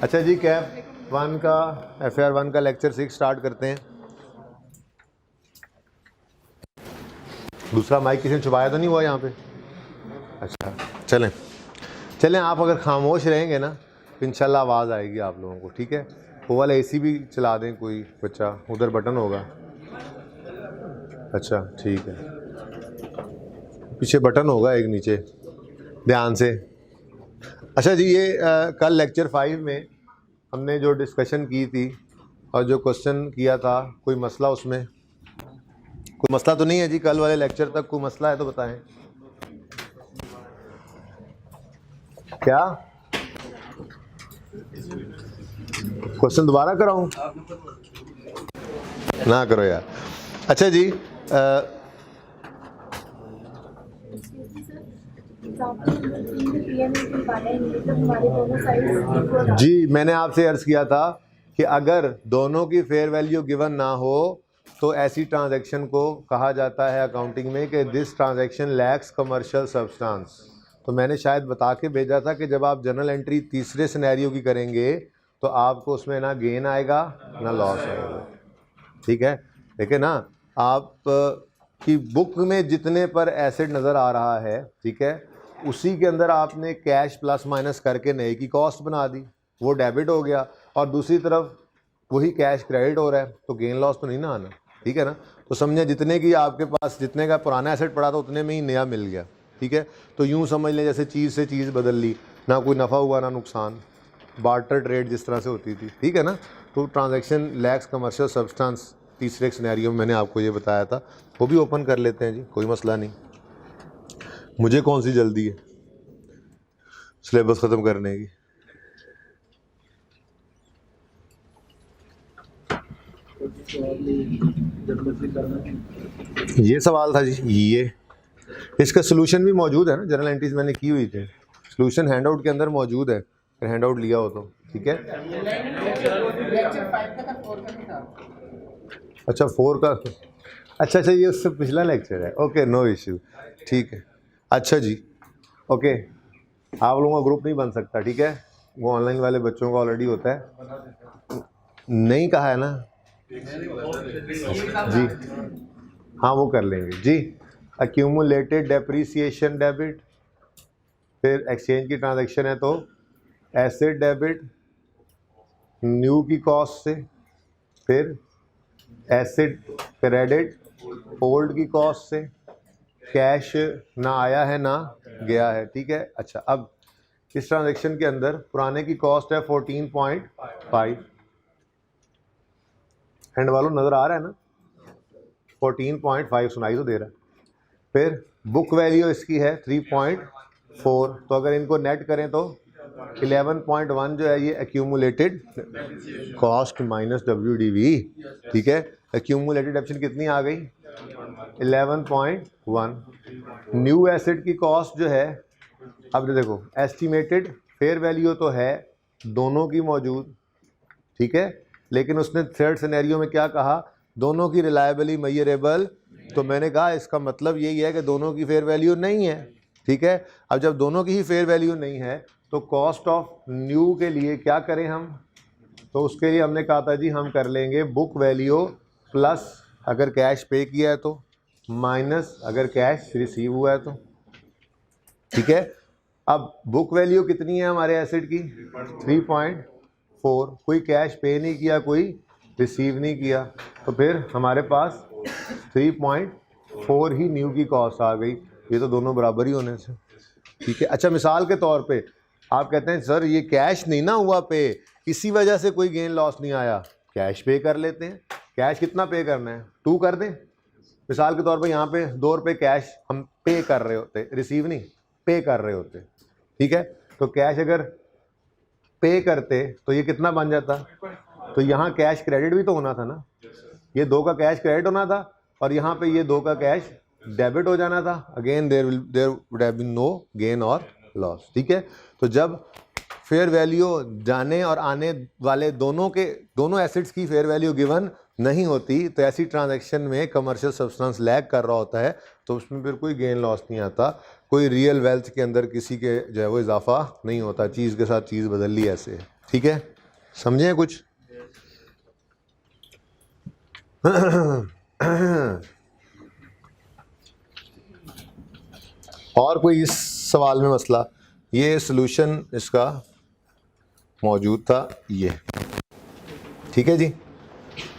अच्छा जी, कैप 1 का FAR 1 का लेक्चर 6 स्टार्ट करते हैं। दूसरा माइक किसी ने छुपाया तो नहीं हुआ यहाँ पे? अच्छा, चलें आप अगर खामोश रहेंगे ना तो इंशाल्लाह आवाज़ आएगी आप लोगों को, ठीक है। वो वाला AC भी चला दें कोई बच्चा, उधर बटन होगा। अच्छा ठीक है, पीछे बटन होगा एक नीचे, ध्यान से। अच्छा जी, ये कल लेक्चर 5 में हमने जो डिस्कशन की थी और जो क्वेश्चन किया था, कोई मसला उसमें? कोई मसला तो नहीं है जी? कल वाले लेक्चर तक कोई मसला है तो बताएं। क्या क्वेश्चन दोबारा कराऊं? ना करो यार। अच्छा जी, जी मैंने आपसे अर्ज किया था कि अगर दोनों की फेयर वैल्यू गिवन ना हो तो ऐसी ट्रांजैक्शन को कहा जाता है अकाउंटिंग में कि this transaction lakhs commercial substance. तो मैंने शायद बता के भेजा था कि जब आप जर्नल एंट्री तीसरे सिनेरियो की करेंगे तो आपको उसमें ना गेन आएगा ना लॉस आएगा, ठीक है। देखिए ना, आप की बुक में जितने पर एसेट नज़र आ रहा है, ठीक है, उसी के अंदर आपने कैश प्लस माइनस करके नए की कॉस्ट बना दी, वो डेबिट हो गया, और दूसरी तरफ वही कैश क्रेडिट हो रहा है, तो गेन लॉस तो नहीं ना आना, ठीक है ना। तो समझे जितने की आपके पास जितने का पुराना एसेट पड़ा था उतने में ही नया मिल गया, ठीक है। तो यूँ समझ लें जैसे चीज़ से चीज़ बदल ली, ना कोई नफ़ा हुआ ना नुकसान, बार्टर ट्रेड जिस तरह से होती थी, ठीक है ना। तो ट्रांजैक्शन लैक्स कमर्शियल सब्सटेंस तीसरे सिनेरियो में मैंने आपको ये बताया था, वो भी ओपन कर लेते हैं जी, कोई मसला नहीं। मुझे कौन सी जल्दी है सिलेबस ख़त्म करने की? ये सवाल था जी, ये इसका सोल्यूशन भी मौजूद है ना, जर्नल एंट्रीज मैंने की हुई थी, सोल्यूशन हैंडआउट के अंदर मौजूद है, अगर हैंडआउट लिया हो तो, ठीक है। अच्छा 4 का, अच्छा ये उससे पिछला लेक्चर है, ओके नो इश्यू, ठीक है। अच्छा जी, ओके, आप लोगों का ग्रुप नहीं बन सकता, ठीक है, वो ऑनलाइन वाले बच्चों का ऑलरेडी होता है, नहीं कहा है ना जी, हाँ वो कर लेंगे जी। एक्यूमुलेटेड डेप्रीसिएशन डेबिट, फिर एक्सचेंज की ट्रांजैक्शन है तो एसेट डेबिट न्यू की कॉस्ट से, फिर एसेट क्रेडिट ओल्ड की कॉस्ट से, कैश ना आया है ना गया है, ठीक है। अच्छा, अब इस ट्रांजैक्शन के अंदर पुराने की कॉस्ट है 14.5, हैंड वालों नज़र आ रहा है ना, 14.5 सुनाई तो दे रहा है। फिर बुक वैल्यू इसकी है 3.4, तो अगर इनको नेट करें तो 11.1 जो है ये एक्यूमुलेटेड कॉस्ट माइनस WDV, ठीक है। एक्यूमुलेटेड डेप्शन कितनी आ गई? 11.1। न्यू एसेट की कॉस्ट जो है, अब देखो एस्टिमेटेड फेयर वैल्यू तो है दोनों की मौजूद, ठीक है, लेकिन उसने थर्ड सिनेरियो में क्या कहा, दोनों की रिलायबली मेजरेबल, तो मैंने कहा इसका मतलब यही है कि दोनों की फेयर वैल्यू नहीं है, ठीक है। अब जब दोनों की ही फेयर वैल्यू नहीं है तो कॉस्ट ऑफ न्यू के लिए क्या करें हम, तो उसके लिए हमने कहा था जी हम कर लेंगे बुक वैल्यू प्लस अगर कैश पे किया है तो, माइनस अगर कैश रिसीव हुआ है तो, ठीक है। अब बुक वैल्यू कितनी है हमारे एसेट की? 3.4, कोई कैश पे नहीं किया, कोई रिसीव नहीं किया, तो फिर हमारे पास 3.4 ही न्यू की कॉस्ट आ गई, ये तो दोनों बराबर ही होने से, ठीक है। अच्छा, मिसाल के तौर पे आप कहते हैं सर ये कैश नहीं ना हुआ पे, इसी वजह से कोई गेन लॉस नहीं आया, कैश पे कर लेते हैं। कैश कितना पे करना है? 2 कर दें। मिसाल के तौर पे यहाँ पे 2 रुपये कैश हम पे कर रहे होते, रिसीव नहीं, पे कर रहे होते, ठीक है। तो कैश अगर पे करते तो ये कितना बन जाता? तो यहाँ कैश क्रेडिट भी तो होना था ना, ये 2 का कैश क्रेडिट होना था और यहाँ पे ये 2 का कैश डेबिट हो जाना था। Again there would have been no gain और लॉस, ठीक है। तो जब फेयर वैल्यू जाने और आने वाले दोनों एसेट्स की फेयर वैल्यू गिवन नहीं होती तो ऐसी ट्रांजैक्शन में कमर्शियल सब्सटेंस लैग कर रहा होता है, तो उसमें फिर कोई गेन लॉस नहीं आता, कोई रियल वेल्थ के अंदर किसी के जो है वो इजाफा नहीं होता, चीज़ के साथ चीज़ बदल ली ऐसे, ठीक है, समझे कुछ? और कोई इस सवाल में मसला? ये सॉल्यूशन इसका मौजूद था, ये ठीक है जी,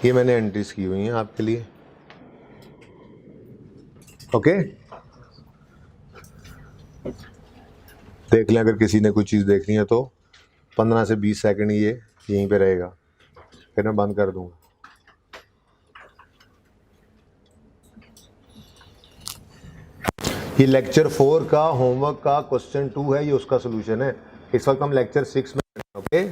ये मैंने एंट्रीज की हुई हैं आपके लिए। ओके, देख लें, अगर किसी ने कोई चीज़ देखनी है तो 15 से 20 सेकंड ये यहीं पे रहेगा, फिर मैं बंद कर दूंगा। ये लेक्चर 4 का होमवर्क का क्वेश्चन 2 है, ये उसका सोल्यूशन है। इस वक्त हम लेक्चर 6 में। ओके,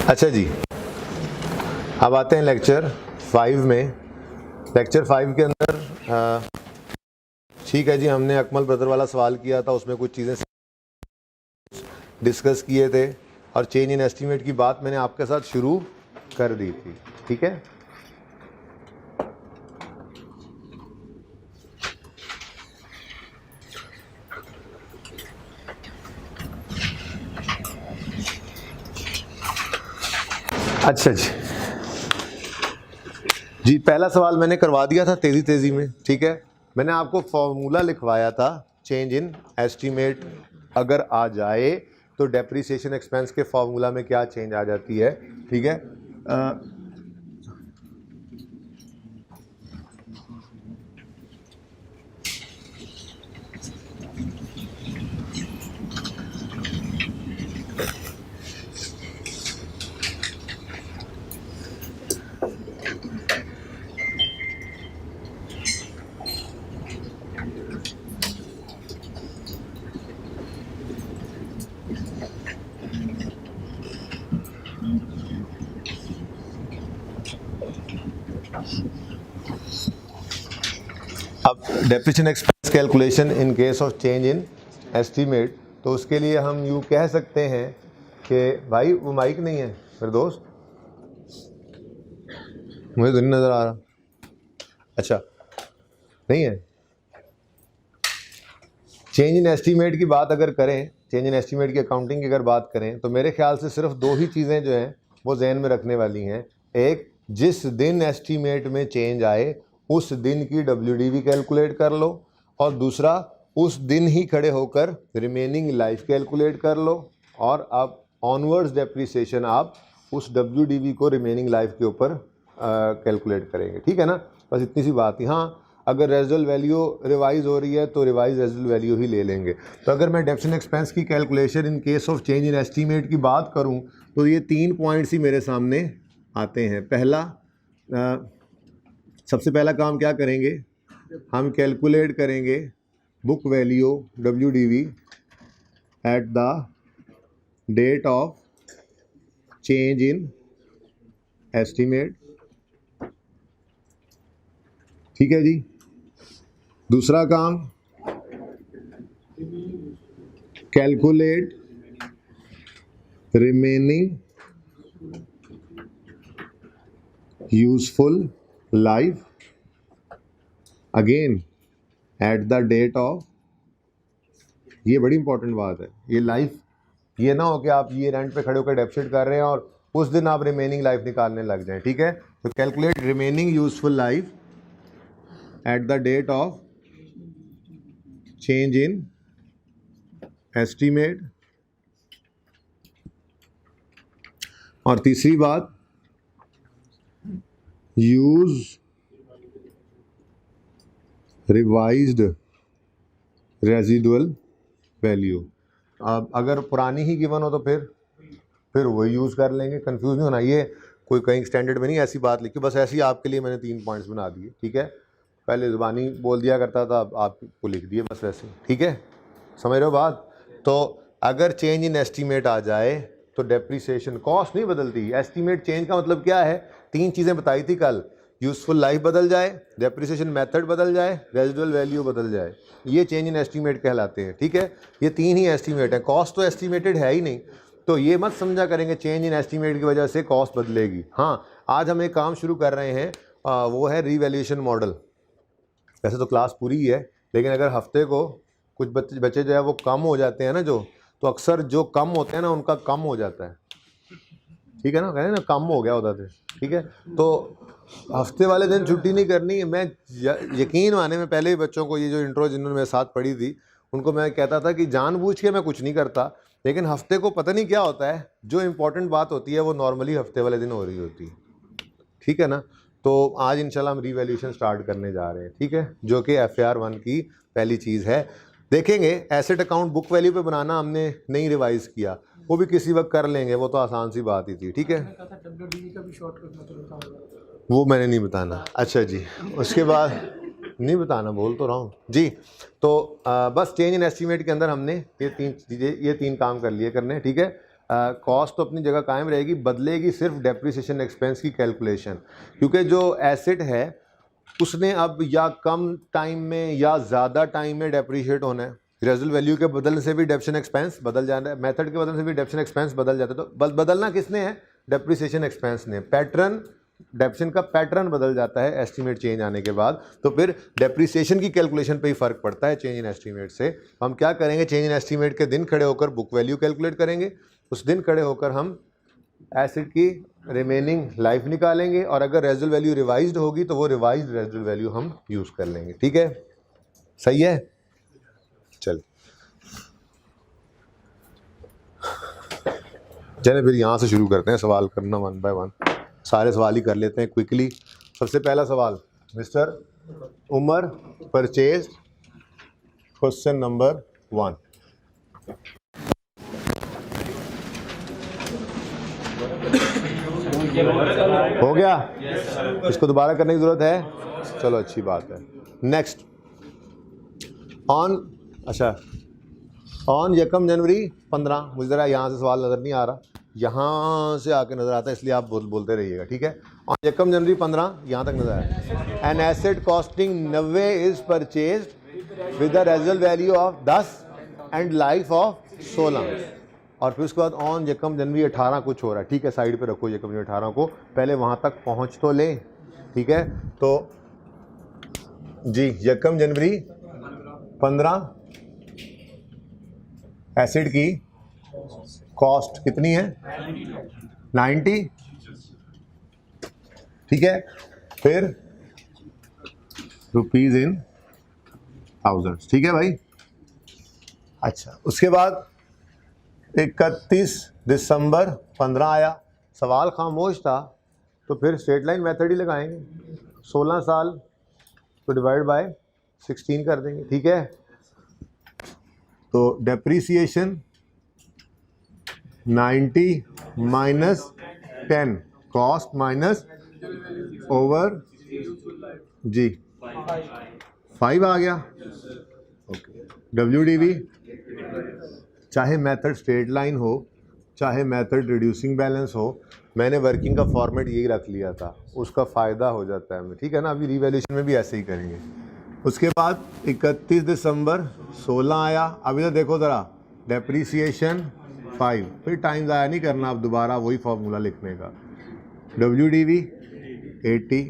अच्छा जी, अब आते हैं लेक्चर 5 में। लेक्चर 5 के अंदर ठीक है जी, हमने अकमल ब्रदर वाला सवाल किया था, उसमें कुछ चीज़ें डिस्कस किए थे और चेंज इन एस्टीमेट की बात मैंने आपके साथ शुरू कर दी थी। ठीक है, अच्छा जी, पहला सवाल मैंने करवा दिया था तेज़ी में। ठीक है, मैंने आपको फॉर्मूला लिखवाया था, चेंज इन एस्टीमेट अगर आ जाए तो डेप्रिसिएशन एक्सपेंस के फॉर्मूला में क्या चेंज आ जाती है। ठीक है, अब depreciation expense calculation in case of change in estimate, तो उसके लिए हम यूँ कह सकते हैं कि भाई वो माइक नहीं है फिर दोस्त, मुझे तो नहीं नज़र आ रहा। अच्छा, नहीं है। चेंज इन एस्टीमेट की बात अगर करें, चेंज इन एस्टीमेट की अकाउंटिंग की अगर बात करें, तो मेरे ख्याल से सिर्फ दो ही चीज़ें जो हैं वो जहन में रखने वाली हैं। एक, जिस दिन एस्टीमेट में चेंज आए उस दिन की WDV कैलकुलेट कर लो, और दूसरा, उस दिन ही खड़े होकर रिमेनिंग लाइफ कैलकुलेट कर लो, और अब ऑनवर्ड्स डेप्रिसिएशन आप उस WDV को रिमेनिंग लाइफ के ऊपर कैलकुलेट करेंगे। ठीक है ना, बस इतनी सी बात ही। हाँ, अगर रेजिडुअल वैल्यू रिवाइज हो रही है तो रिवाइज रेजिडुअल वैल्यू ही ले लेंगे। तो अगर मैं डेप्रिसिएशन एक्सपेंस की calculation in case of change in estimate की बात करूं तो ये 3 पॉइंट्स ही मेरे सामने आते हैं। पहला, सबसे पहला काम क्या करेंगे, हम कैलकुलेट करेंगे book value WDV at the date of change in estimate. ठीक है जी, दूसरा काम, calculate remaining useful life again at the date of, ये बड़ी इंपॉर्टेंट बात है, ये लाइफ, ये ना हो कि आप ये रेंट पे खड़े होकर डेप्सिट कर रहे हैं और उस दिन आप रिमेनिंग लाइफ निकालने लग जाएं। ठीक है, तो calculate remaining useful life at the date of change in estimate. और तीसरी बात, यूज रिवाइज्ड रेजिडुअल वैल्यू। अब अगर पुरानी ही गिवन हो तो फिर वही यूज़ कर लेंगे, कंफ्यूज नहीं होना। ये कोई कहीं स्टैंडर्ड में नहीं ऐसी बात लिखी, बस ऐसे ही आपके लिए मैंने 3 पॉइंट्स बना दिए। ठीक है, पहले ज़ुबानी बोल दिया करता था, अब आपको लिख दिए बस वैसे। ठीक है, समझ रहे हो बात? तो अगर चेंज इन एस्टीमेट आ जाए तो डेप्रिसिएशन कॉस्ट नहीं बदलती। एस्टीमेट चेंज का मतलब क्या है, 3 चीज़ें बताई थी कल, यूजफुल लाइफ बदल जाए, डेप्रिसिएशन मेथड बदल जाए, रेजिडुअल वैल्यू बदल जाए, ये चेंज इन एस्टीमेट कहलाते हैं। ठीक है, ये 3 ही एस्टीमेट है, कॉस्ट तो एस्टीमेटेड है ही नहीं, तो ये मत समझा करेंगे चेंज इन एस्टीमेट की वजह से कॉस्ट बदलेगी। हाँ, आज हम एक काम शुरू कर रहे हैं, वो है रीवैल्यूएशन मॉडल। वैसे तो क्लास पूरी ही है, लेकिन अगर हफ्ते को कुछ बच्चे जो है वो कम हो जाते हैं ना, जो तो अक्सर जो कम होते हैं ना उनका कम हो जाता है, ठीक है ना, कहते हैं ना कम हो गया होता था, ठीक है। तो हफ्ते वाले दिन छुट्टी नहीं करनी है। मैं यकीन माने, मैं पहले ही बच्चों को ये जो इंट्रो जिन्होंने मेरे साथ पढ़ी थी उनको मैं कहता था कि जानबूझ के मैं कुछ नहीं करता, लेकिन हफ्ते को पता नहीं क्या होता है, जो इंपॉर्टेंट बात होती है वो नॉर्मली हफ्ते वाले दिन हो रही होती है, ठीक है ना। तो आज इंशाल्लाह हम रीवैल्यूएशन स्टार्ट करने जा रहे हैं, ठीक है, जो कि FAR 1 की पहली चीज़ है। देखेंगे एसेट अकाउंट बुक वैल्यू पे बनाना हमने नहीं रिवाइज़ किया, वो भी किसी वक्त कर लेंगे, वो तो आसान सी बात ही थी, ठीक है। वो मैंने नहीं बताना, अच्छा जी। उसके बाद नहीं बताना, बोल तो रहा हूँ जी। तो बस चेंज इन एस्टीमेट के अंदर हमने ये तीन काम कर लिए करने, ठीक है। कॉस्ट तो अपनी जगह कायम रहेगी, बदलेगी सिर्फ डेप्रिसिएशन एक्सपेंस की कैलकुलेशन, क्योंकि जो एसेट है उसने अब या कम टाइम में या ज़्यादा टाइम में डेप्रिशिएट होना है। रेजल वैल्यू के बदलने से भी डेप्शन एक्सपेंस बदल जाना है, मेथड के बदलने से भी डेप्शन एक्सपेंस बदल जाता है। तो बदलना किसने है? डेप्रिसिएशन एक्सपेंस ने। पैटर्न, डेप्शन का पैटर्न बदल जाता है एस्टीमेट चेंज आने के बाद, तो फिर डेप्रिसिएशन की कैलकुलेशन पे ही फ़र्क पड़ता है चेंज इन एस्टीमेट से। हम क्या करेंगे, चेंज इन एस्टीमेट के दिन खड़े होकर बुक वैल्यू कैलकुलेट करेंगे, उस दिन खड़े होकर हम एसेट की रिमेनिंग लाइफ निकालेंगे, और अगर रेजल वैल्यू रिवाइज्ड होगी तो वो रिवाइज्ड रेजल वैल्यू हम यूज़ कर लेंगे, ठीक है, सही है। चल चले फिर यहाँ से शुरू करते हैं सवाल करना, 1 बाय 1 सारे सवाल ही कर लेते हैं क्विकली। सबसे पहला सवाल, mister Umar purchase, question number 1। हो गया? इसको दोबारा करने की जरूरत है? चलो अच्छी बात है। नेक्स्ट, ऑन यकम जनवरी 15, मुझे ज़रा यहाँ से सवाल नज़र नहीं आ रहा, यहाँ से आके नज़र आता है, इसलिए आप बोलते रहिएगा, ठीक है। ऑन यकम जनवरी 15 यहाँ तक नज़र आया। An asset costing 90 is purchased with the resale value of 10 and life of 16, और फिर उसके बाद ऑन यकम जनवरी 18 कुछ हो रहा है, ठीक है, साइड पे रखो यकम जनवरी 18 को, पहले वहाँ तक पहुँच तो लें, ठीक है। तो जी यकम जनवरी 15 एसिड की कॉस्ट कितनी है? 90, ठीक है। फिर रुपीज इन थाउजेंड्स, ठीक है भाई। अच्छा, उसके बाद 31 दिसंबर 15 आया, सवाल खामोश था, तो फिर स्ट्रेट लाइन मेथड ही लगाएंगे, 16 साल तो डिवाइड बाय 16 कर देंगे, ठीक है। तो depreciation 90 minus 10, cost minus over जी 5 आ गया, ओके। WDV, चाहे मेथड स्ट्रेट लाइन हो चाहे मेथड रिड्यूसिंग बैलेंस हो, मैंने वर्किंग का फॉर्मेट यही रख लिया था, उसका फ़ायदा हो जाता है हमें, ठीक है ना। अभी रिवैल्यूएशन में भी ऐसे ही करेंगे। उसके बाद 31 दिसंबर 16 आया, अभी तो देखो ज़रा, डेप्रीसिएशन 5, फिर टाइम ज़ाया नहीं करना, अब दोबारा वही फार्मूला लिखने का। WDV 80,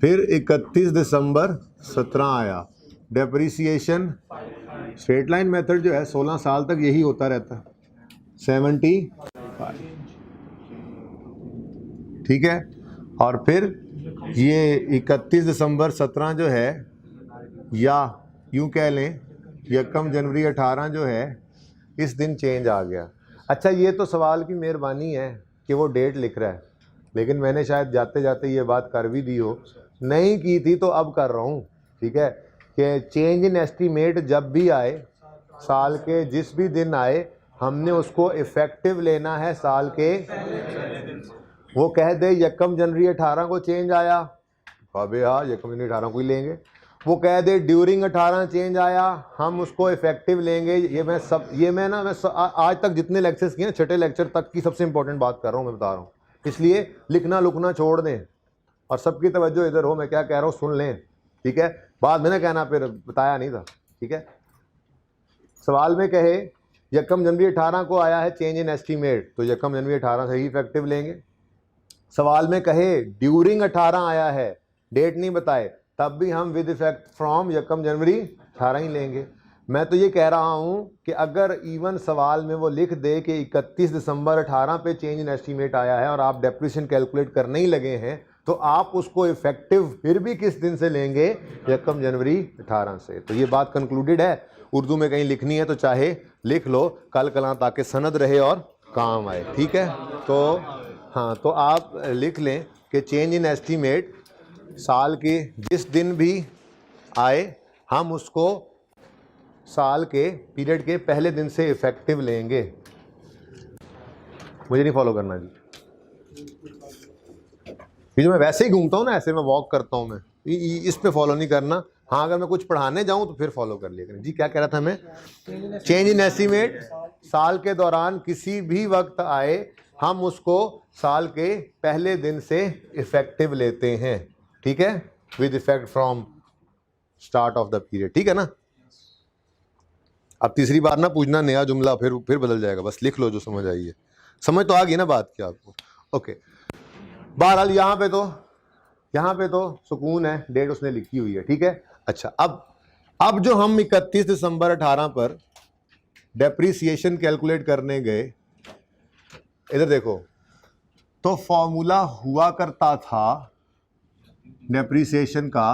फिर 31 दिसंबर 17 आया, डेप्रीसिएशन स्ट्रेट लाइन मेथड जो है 16 साल तक यही होता रहता है, 75, ठीक है। और फिर ये 31 दिसंबर 17 जो है, या यूं कह लें यकम जनवरी 18 जो है, इस दिन चेंज आ गया। अच्छा, ये तो सवाल की मेहरबानी है कि वो डेट लिख रहा है, लेकिन मैंने शायद जाते जाते ये बात कर भी दी हो, नहीं की थी तो अब कर रहा हूँ, ठीक है, कि चेंज इन एस्टीमेट जब भी आए, साल के जिस भी दिन आए, हमने उसको इफ़ेक्टिव लेना है साल के। वो कह दे यकम जनवरी 18 को चेंज आया, अबे हाँ यकम जनवरी 18 को ही लेंगे। वो कह दे ड्यूरिंग 18 चेंज आया, हम उसको इफेक्टिव लेंगे। ये मैं आज तक जितने लेक्चर्स किए, छठे लेक्चर तक की सबसे इंपॉर्टेंट बात कर रहा हूँ, मैं बता रहा हूँ, इसलिए लिखना लुकना छोड़ दें और सबकी तवज्जो इधर हो, मैं क्या कह रहा हूँ सुन लें, ठीक है। बाद में ना कहना फिर बताया नहीं था, ठीक है। सवाल में कहे यकम जनवरी 18 को आया है चेंज इन एस्टीमेट, तो यकम जनवरी 18 से ही इफेक्टिव लेंगे। सवाल में कहे ड्यूरिंग 18 आया है, डेट नहीं बताए, तब भी हम विद इफेक्ट फ्रॉम 1 जनवरी 18 ही लेंगे। मैं तो ये कह रहा हूँ कि अगर इवन सवाल में वो लिख दे कि 31 दिसंबर 18 पे चेंज इन एस्टीमेट आया है और आप डेप्रिसिएशन कैलकुलेट करने ही लगे हैं, तो आप उसको इफेक्टिव फिर भी किस दिन से लेंगे? 1 जनवरी 18 से। तो ये बात कंक्लूडेड है। उर्दू में कहीं लिखनी है तो चाहे लिख लो, कल कलां ताकि सनद रहे और काम आए। ठीक है, तो हाँ, तो आप लिख लें कि चेंज इन एस्टीमेट साल के जिस दिन भी आए हम उसको साल के पीरियड के पहले दिन से इफेक्टिव लेंगे। मुझे नहीं फॉलो करना जी, ये जो मैं वैसे ही घूमता हूँ ना, ऐसे मैं वॉक करता हूँ, मैं इस पे फॉलो नहीं करना। हाँ, अगर मैं कुछ पढ़ाने जाऊँ तो फिर फॉलो कर लिया करें। जी क्या कह रहा था मैं? चेंज इन एस्टीमेट साल के दौरान किसी भी वक्त आए हम उसको साल के पहले दिन से इफेक्टिव लेते हैं। ठीक है, with effect from start of the period. ठीक है ना? अब तीसरी बार ना पूछना नया जुमला, फिर बदल जाएगा। बस लिख लो जो समझ आई है। समझ तो आ गई ना बात की आपको? ओके, बहरहाल यहाँ पे तो सुकून है, डेट उसने लिखी हुई है। ठीक है, अच्छा, अब जो हम 31 दिसंबर 18 पर डेप्रिसिएशन कैलकुलेट करने गए, इधर देखो, तो फॉर्मूला हुआ करता था डेप्रिसिएशन का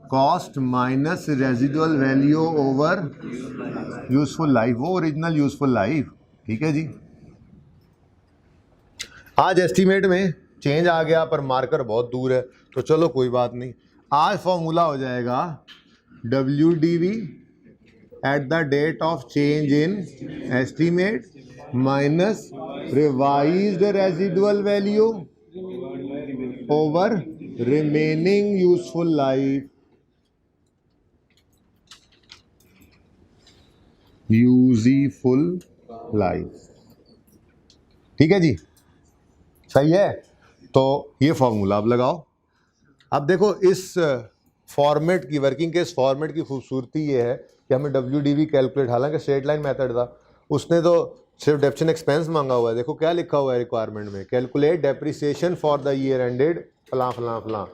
cost minus residual value over useful life, वो ओरिजिनल यूजफुल लाइफ। ठीक है जी, आज एस्टीमेट में चेंज आ गया पर मार्कर बहुत दूर है, तो चलो कोई बात नहीं। आज फॉर्मूला हो जाएगा WDV at the date of change in estimate minus revised residual value over remaining useful life. Useful life. ठीक है जी, सही है। तो ये फॉर्मूला अब लगाओ। अब देखो, इस फॉर्मेट की, वर्किंग के इस फॉर्मेट की खूबसूरती ये है कि हमें WDV कैलकुलेट, हालांकि स्ट्रेट लाइन मेथड था, उसने तो सिर्फ डेप्रिसिएशन एक्सपेंस मांगा हुआ है। देखो क्या लिखा हुआ है रिक्वायरमेंट में, calculate depreciation for the year ended फलां फलां फलां।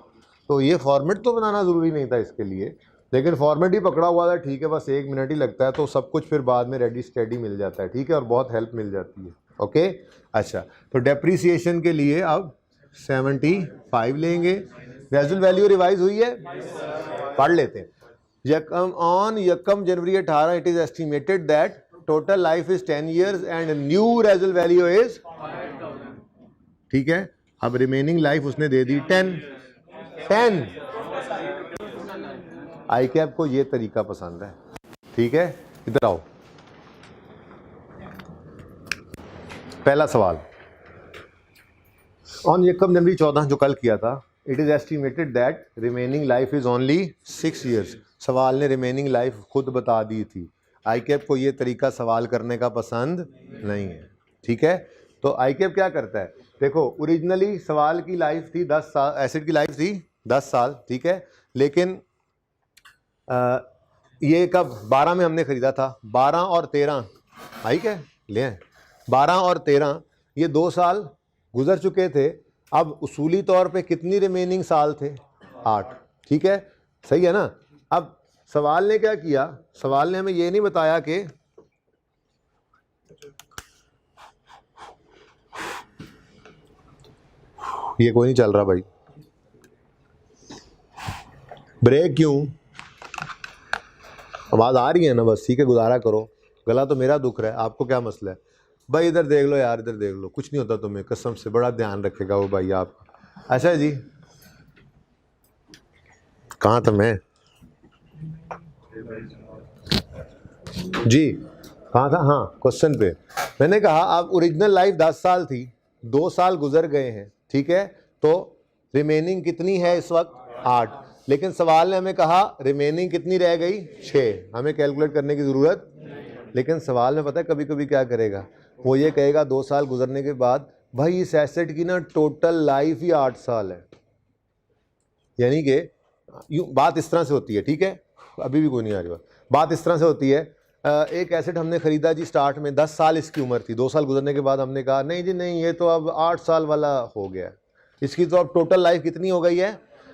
तो ये फॉर्मेट तो बनाना ज़रूरी नहीं था इसके लिए, लेकिन फॉर्मेट ही पकड़ा हुआ था। ठीक है, बस 1 मिनट ही लगता है, तो सब कुछ फिर बाद में रेडी स्टेडी मिल जाता है। ठीक है, और बहुत हेल्प मिल जाती है। ओके, अच्छा, तो डेप्रिसिएशन के लिए अब 75 लेंगे। रेजुअल वैल्यू रिवाइज हुई है, पढ़ लेते हैं। On 1 January 18 it is estimated that total life is 10 years and new रेजुअल value is, ठीक है, अब रिमेनिंग लाइफ उसने दे दी 10। ICAP को ये तरीका पसंद है। ठीक है, इधर आओ। पहला सवाल, ऑन 1 जनवरी 14 जो कल किया था, it is estimated that remaining life is only 6 years। सवाल ने रिमेनिंग लाइफ खुद बता दी थी। ICAP को ये तरीका सवाल करने का पसंद नहीं है। ठीक है, तो ICAP क्या करता है, देखो, ओरिजिनली सवाल की लाइफ थी 10 साल, एसिड की लाइफ थी 10 साल। ठीक है, लेकिन ये कब 12 में हमने खरीदा था, 12 और 13, ICAP ले 12 और 13, ये 2 साल गुजर चुके थे। अब उसूली तौर पे कितनी रिमेनिंग साल थे? 8। ठीक है, सही है ना? अब सवाल ने क्या किया, सवाल ने हमें ये नहीं बताया कि ये कोई नहीं चल रहा भाई, ब्रेक क्यों? आवाज आ रही है ना? बस ठीक है, गुजारा करो। गला तो मेरा दुख रहा है, आपको क्या मसला है भाई? इधर देख लो यार, इधर देख लो, कुछ नहीं होता तुम्हें, कसम से बड़ा ध्यान रखेगा वो भाई आपका। अच्छा जी, कहाँ था मैं जी, कहाँ था? हाँ, क्वेश्चन पे मैंने कहा अब ओरिजिनल लाइफ 10 साल थी, 2 साल गुजर गए हैं। ठीक है, तो रिमेनिंग कितनी है इस वक्त? 8। लेकिन सवाल ने हमें कहा रिमेनिंग कितनी रह गई? 6। हमें कैलकुलेट करने की ज़रूरत, लेकिन सवाल में पता है कभी कभी क्या करेगा, वो ये कहेगा 2 साल गुजरने के बाद, भाई इस एसेट की ना टोटल लाइफ ही 8 साल है। यानी कि यूँ बात इस तरह से होती है। ठीक है, अभी भी कोई नहीं आ रही बात इस तरह से होती है, एक एसेट हमने ख़रीदा जी, स्टार्ट में 10 साल इसकी उम्र थी, 2 साल गुजरने के बाद हमने कहा नहीं जी नहीं, ये तो अब 8 साल वाला हो गया, इसकी तो अब टोटल लाइफ कितनी हो गई है?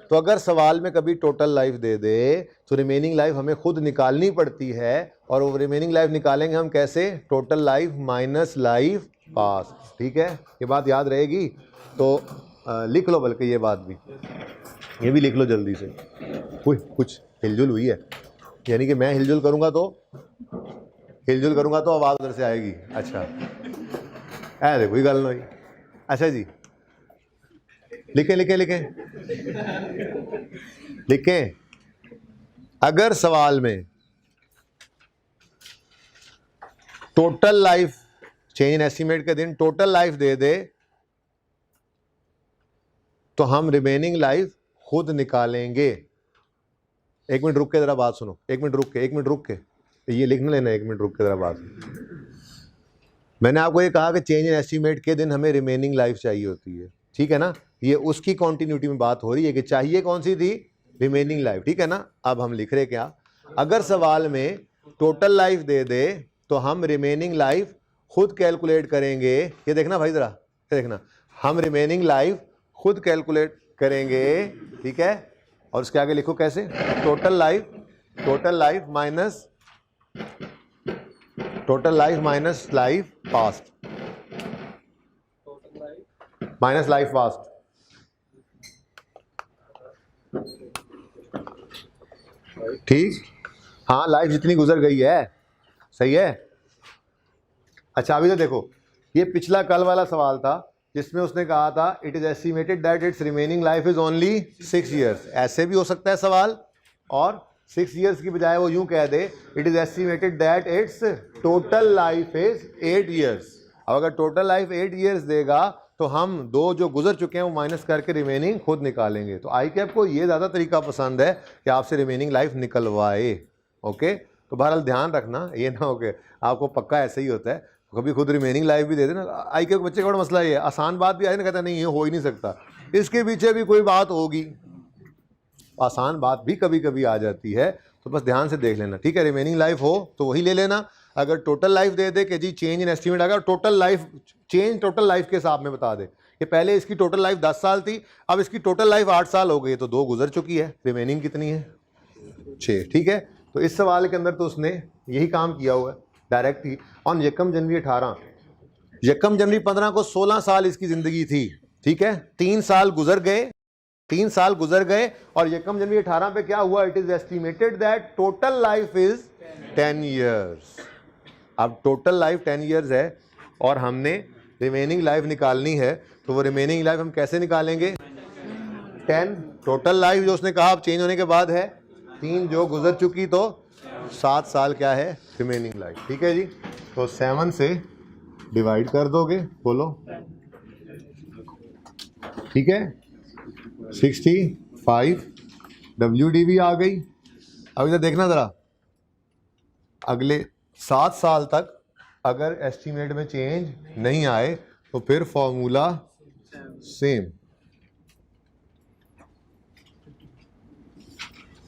तो अगर सवाल में कभी टोटल लाइफ दे दे तो रिमेनिंग लाइफ हमें खुद निकालनी पड़ती है, और वो रिमेनिंग लाइफ निकालेंगे हम कैसे? टोटल लाइफ माइनस लाइफ पास। ठीक है, ये बात याद रहेगी। तो लिख लो, बल्कि ये बात भी, ये भी लिख लो जल्दी से। कुछ हिलजुल हुई है, यानी कि मैं हिलजुल करूँगा तो आवाज़ उधर से आएगी। अच्छा, ऐ देखो, गल नहीं। अच्छा जी, लिखें। अगर सवाल में total life change in estimate के दिन टोटल लाइफ दे दे तो हम रिमेनिंग लाइफ खुद निकालेंगे। एक मिनट रुक के जरा बात सुनो, एक मिनट रुक के ये लिखना लेना, एक मिनट रुक के जरा बात। मैंने आपको ये कहा कि चेंज इन एस्टीमेट के दिन हमें रिमेनिंग लाइफ चाहिए होती है, ठीक है ना? ये उसकी कॉन्टिन्यूटी में बात हो रही है कि चाहिए कौन सी थी? रिमेनिंग लाइफ, ठीक है ना? अब हम लिख रहे क्या? अगर सवाल में टोटल लाइफ दे दे तो हम रिमेनिंग लाइफ खुद कैलकुलेट करेंगे। ये देखना भाई, जरा देखना, हम रिमेनिंग लाइफ खुद कैलकुलेट करेंगे, ठीक है? और उसके आगे लिखो कैसे? Total life minus life past, minus life past. ठीक, हाँ, लाइफ जितनी गुजर गई है, सही है। अच्छा, अभी तो देखो, ये पिछला कल वाला सवाल था जिसमें उसने कहा था it is estimated that it's remaining life is only 6 years। ऐसे भी हो सकता है सवाल, और 6 years की बजाय वो यूं कह दे it is estimated that it's total life is 8 years। अब अगर टोटल लाइफ 8 years देगा तो हम दो जो गुजर चुके हैं वो माइनस करके रिमेनिंग खुद निकालेंगे। तो आई कैप को ये ज़्यादा तरीका पसंद है कि आपसे रिमेनिंग लाइफ निकलवाए। ओके, तो बहरहाल ध्यान रखना, ये ना हो कि आपको पक्का ऐसे ही होता है, कभी खुद रिमेनिंग लाइफ भी दे देना। आई कैप बच्चे का बड़ा मसला ये है, आसान बात भी आए ना, कहता नहीं ये हो ही नहीं सकता, इसके पीछे भी कोई बात होगी। आसान बात भी कभी कभी आ जाती है, तो बस ध्यान से देख लेना, ठीक है? रिमेनिंग लाइफ हो तो वही ले लेना। अगर टोटल लाइफ दे दे कि जी चेंज इन एस्टीमेट, अगर टोटल लाइफ के हिसाब में बता दे कि पहले इसकी टोटल लाइफ 10 साल थी, अब इसकी टोटल लाइफ 8 साल हो गई, तो 2 गुजर चुकी है, रिमेनिंग कितनी है? 6, ठीक है? तो इस सवाल के अंदर तो उसने यही काम किया हुआ है डायरेक्ट ही। ऑन यकम जनवरी 15 को 16 साल इसकी जिंदगी थी, ठीक है? 3 साल गुजर गए और यकम जनवरी 18 पे क्या हुआ? It is estimated that total life is 10 years। अब टोटल लाइफ 10 years है और हमने रिमेनिंग लाइफ निकालनी है, तो वो रिमेनिंग लाइफ हम कैसे निकालेंगे? 10 टोटल लाइफ जो उसने कहा अब चेंज होने के बाद है, 3 जो गुजर चुकी, तो 7 साल क्या है? रिमेनिंग लाइफ, ठीक है जी? तो 7 से डिवाइड कर दोगे, बोलो, ठीक है? 65 WDV आ गई। अब इधर देखना ज़रा, अगले 7 साल तक अगर एस्टीमेट में चेंज नहीं आए तो फिर फॉर्मूला सेम,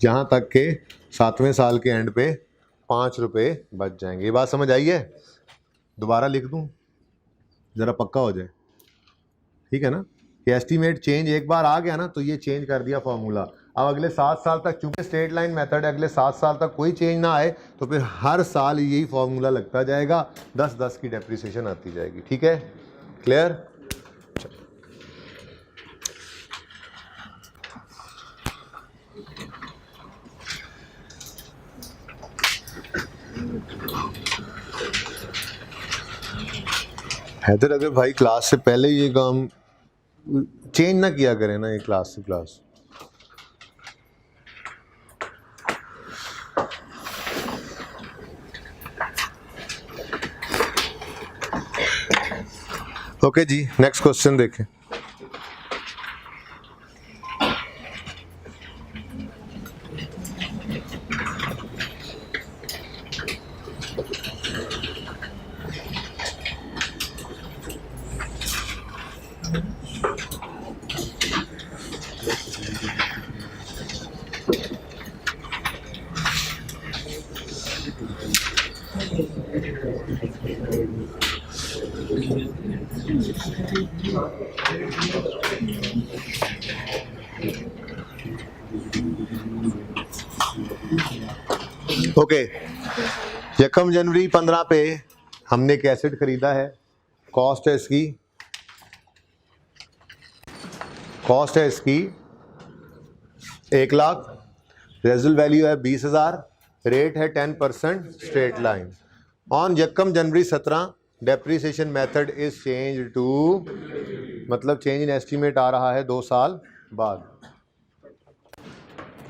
जहां तक के 7वें साल के एंड पे 5 रुपये बच जाएंगे। ये बात समझ आई है? दोबारा लिख दूं ज़रा पक्का हो जाए, ठीक है ना? कि एस्टीमेट चेंज एक बार आ गया ना तो ये चेंज कर दिया फॉर्मूला। अब अगले 7 साल तक, चूंकि स्ट्रेट लाइन मेथड है, अगले 7 साल तक कोई चेंज ना आए तो फिर हर साल यही फॉर्मूला लगता जाएगा, 10-10 की डेप्रिसिएशन आती जाएगी, ठीक है? क्लियर? हैदर, अगर भाई क्लास से पहले ये काम चेंज ना किया करें ना, ये क्लास से क्लास। ओके जी, नेक्स्ट क्वेश्चन देखें। ओके, यकम जनवरी 15 पे हमने एक एसेट खरीदा है, कॉस्ट है इसकी 1,00,000, रेजल वैल्यू है 20,000, रेट है 10% स्ट्रेट लाइन। ऑन यकम जनवरी 17 depreciation method is change to, मतलब चेंज इन एस्टीमेट आ रहा है 2 साल बाद।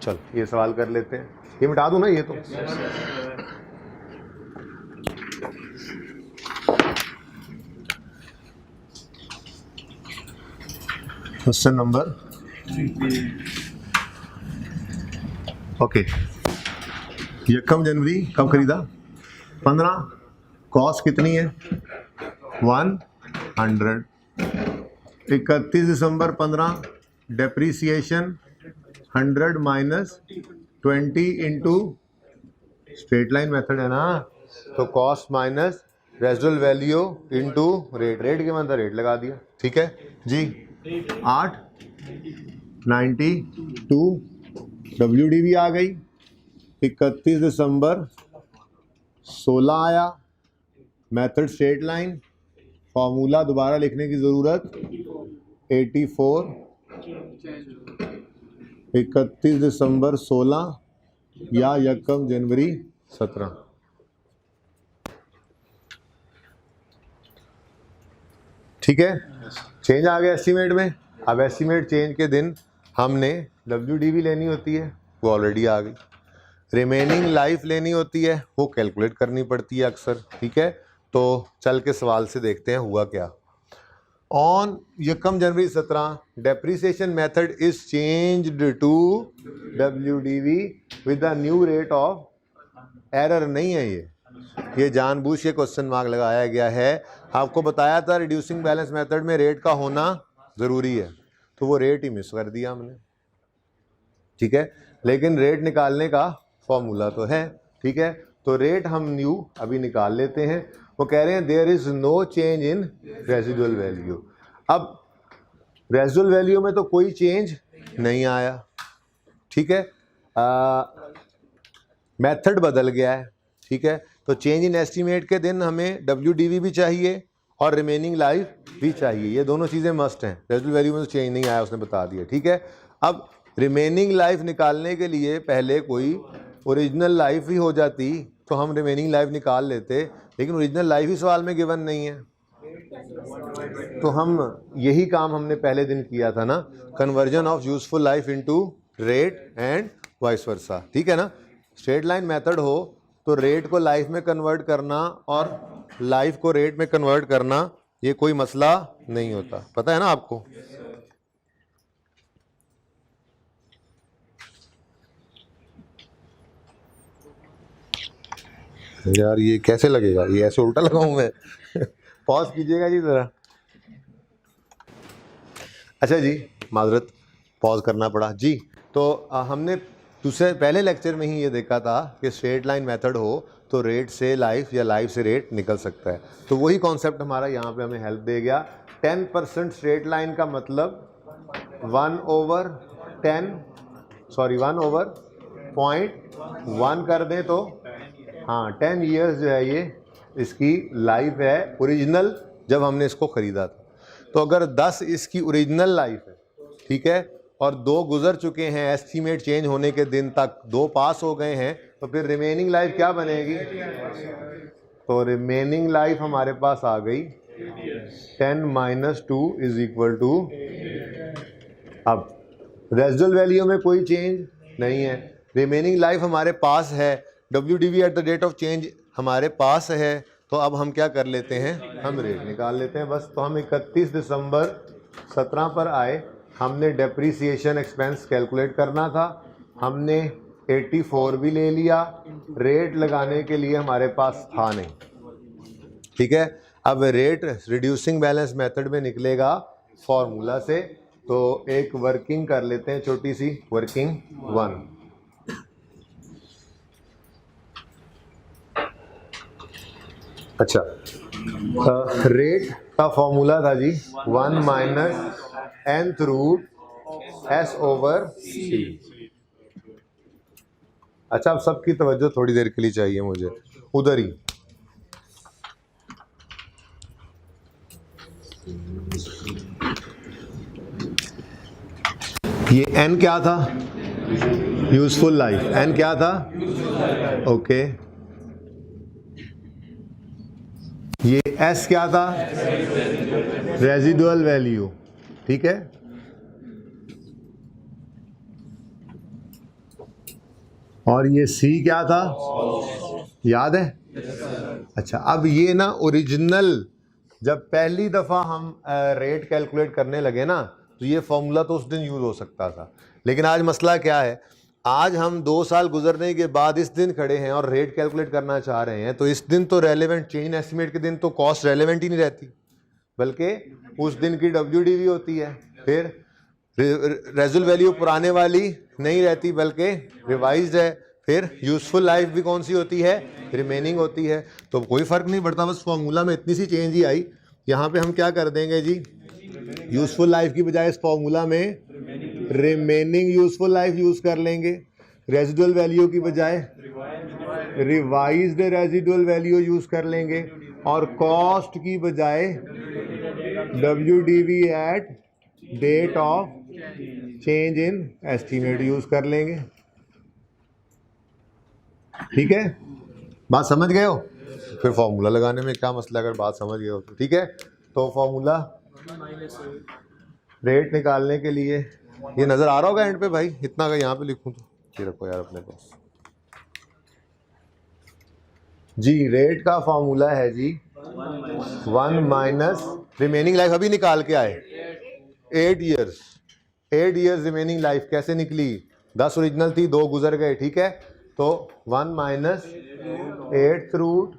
चल ये सवाल कर लेते हैं, ये मिटा दूं ना ये तो। क्वेश्चन नंबर ओके, यकम जनवरी कब खरीदा? 15, कॉस्ट कितनी है? 100। 31 दिसंबर 15 depreciation 100 minus 20 into straight line method है ना, तो cost minus residual value into rate, rate के मतलब रेट लगा दिया। ठीक है जी। 892 WDV आ गई। 31 दिसंबर 16 आया, मेथड स्ट्रेट लाइन, फॉर्मूला दोबारा लिखने की ज़रूरत 84। 31 दिसंबर 16 या यकम जनवरी 17। ठीक है, चेंज आ गया एस्टीमेट में। अब एस्टीमेट चेंज के दिन हमने WDV लेनी होती है, वो ऑलरेडी आ गई। रिमेनिंग लाइफ लेनी होती है, वो कैलकुलेट करनी पड़ती है अक्सर। ठीक है, तो चल के सवाल से देखते हैं हुआ क्या। ऑन यकम जनवरी 17 depreciation method is changed to WDV with the new rate of, error नहीं है ये जानबूझ के क्वेश्चन मार्क लगाया गया है। आपको बताया था रिड्यूसिंग बैलेंस मेथड में रेट का होना ज़रूरी है, तो वो रेट ही मिस कर दिया हमने। ठीक है, लेकिन रेट निकालने का फॉर्मूला तो है। ठीक है, तो रेट हम न्यू अभी निकाल लेते हैं। वो कह रहे हैं there is no change in residual value. अब रेजिडुअल वैल्यू में तो कोई चेंज नहीं आया। ठीक है, मेथड बदल गया है। ठीक है, तो चेंज इन एस्टीमेट के दिन हमें WDV भी चाहिए और रिमेनिंग लाइफ भी चाहिए, ये दोनों चीज़ें मस्ट हैं। रेजिडुअल वैल्यू में तो चेंज नहीं आया, उसने बता दिया। ठीक है, अब रिमेनिंग लाइफ निकालने के लिए पहले कोई ओरिजिनल लाइफ ही हो जाती तो हम रिमेनिंग लाइफ निकाल लेते, लेकिन ओरिजिनल लाइफ ही सवाल में गिवन नहीं है। तो हम यही काम हमने पहले दिन किया था ना, conversion of useful life into rate and vice versa. ठीक है ना, स्ट्रेट लाइन मेथड हो तो रेट को लाइफ में कन्वर्ट करना और लाइफ को रेट में कन्वर्ट करना ये कोई मसला नहीं होता, पता है ना आपको। यार ये कैसे लगेगा, ये ऐसे उल्टा लगाऊं मैं पॉज कीजिएगा जी जरा। अच्छा जी, माजरत पॉज करना पड़ा जी। तो हमने दूसरे पहले लेक्चर में ही ये देखा था कि स्ट्रेट लाइन मेथड हो तो रेट से लाइफ या लाइफ से रेट निकल सकता है, तो वही कॉन्सेप्ट हमारा यहाँ पे हमें हेल्प दे गया। 10% स्ट्रेट लाइन का मतलब 1/0.1 कर दें तो हाँ 10 ईयर्स जो है ये इसकी लाइफ है ओरिजिनल जब हमने इसको ख़रीदा था। तो अगर 10 इसकी ओरिजिनल लाइफ है, ठीक है, और 2 गुजर चुके हैं एस्टीमेट चेंज होने के दिन तक, 2 पास हो गए हैं, तो फिर रिमेनिंग लाइफ क्या बनेगी? तो रिमेनिंग लाइफ हमारे पास आ गई 10 - 2 = अब रेजिडुअल वैल्यू में कोई चेंज नहीं है, रिमेनिंग लाइफ हमारे पास है, WDV at the date of change हमारे पास है, तो अब हम क्या कर लेते हैं, हम रेट निकाल लेते हैं बस। तो हम 31 दिसंबर 17 पर आए, हमने डेप्रीसिएशन एक्सपेंस कैलकुलेट करना था, हमने 84 भी ले लिया, रेट लगाने के लिए हमारे पास था नहीं। ठीक है, अब रेट रिड्यूसिंग बैलेंस मेथड में निकलेगा फॉर्मूला से, तो एक वर्किंग कर लेते हैं, छोटी सी वर्किंग 1। अच्छा, रेट का फॉर्मूला था जी 1 - nth रूट S/C। अच्छा, अब सबकी तवज्जो थोड़ी देर के लिए चाहिए मुझे, उधर ही। ये n क्या था? Useful life. n क्या था? ओके। ये s क्या था? Residual value. ठीक है। और ये c क्या था? याद है? अच्छा, अब ये ना ओरिजिनल, जब पहली दफ़ा हम रेट कैलकुलेट करने लगे ना, तो ये फॉर्मूला तो उस दिन यूज़ हो सकता था, लेकिन आज मसला क्या है, आज हम 2 साल गुजरने के बाद इस दिन खड़े हैं और रेट कैलकुलेट करना चाह रहे हैं, तो इस दिन तो रेलेवेंट, चेंज एस्टिमेट के दिन तो कॉस्ट रेलेवेंट ही नहीं रहती, बल्कि उस दिन की WDV होती है। फिर रेजुअल वैल्यू पुराने वाली नहीं रहती बल्कि रिवाइज्ड है। फिर यूजफुल लाइफ भी कौन सी होती है? रिमेनिंग होती है। तो कोई फ़र्क नहीं पड़ता, बस फॉर्मूला में इतनी सी चेंज ही आई। यहाँ पे हम क्या कर देंगे जी, यूजफुल लाइफ की बजाय इस फॉर्मूला में रिमेनिंग यूजफुल लाइफ यूज़ कर लेंगे। रेजिडुअल वैल्यू की बजाय रिवाइज्ड रेजिडुअल वैल्यू यूज़ कर लेंगे, और कॉस्ट की बजाय WDV at date of change in estimate use कर लेंगे। ठीक है, बात समझ गए हो? फिर फॉर्मूला लगाने में क्या मसला, अगर बात समझ गए हो तो। ठीक है, तो फॉर्मूला रेट निकालने के लिए, ये नज़र आ रहा होगा एंड पे भाई, इतना अगर यहाँ पे लिखूँ तो, ये रखो यार अपने पास जी। रेट का फॉर्मूला है जी 1 माइनस रिमेनिंग लाइफ, अभी निकाल के आए 8 ईयर्स। 8 ईयर्स रिमेनिंग लाइफ कैसे निकली? 10 ओरिजिनल थी, 2 गुजर गए। ठीक है, तो 1 माइनस 8th रूट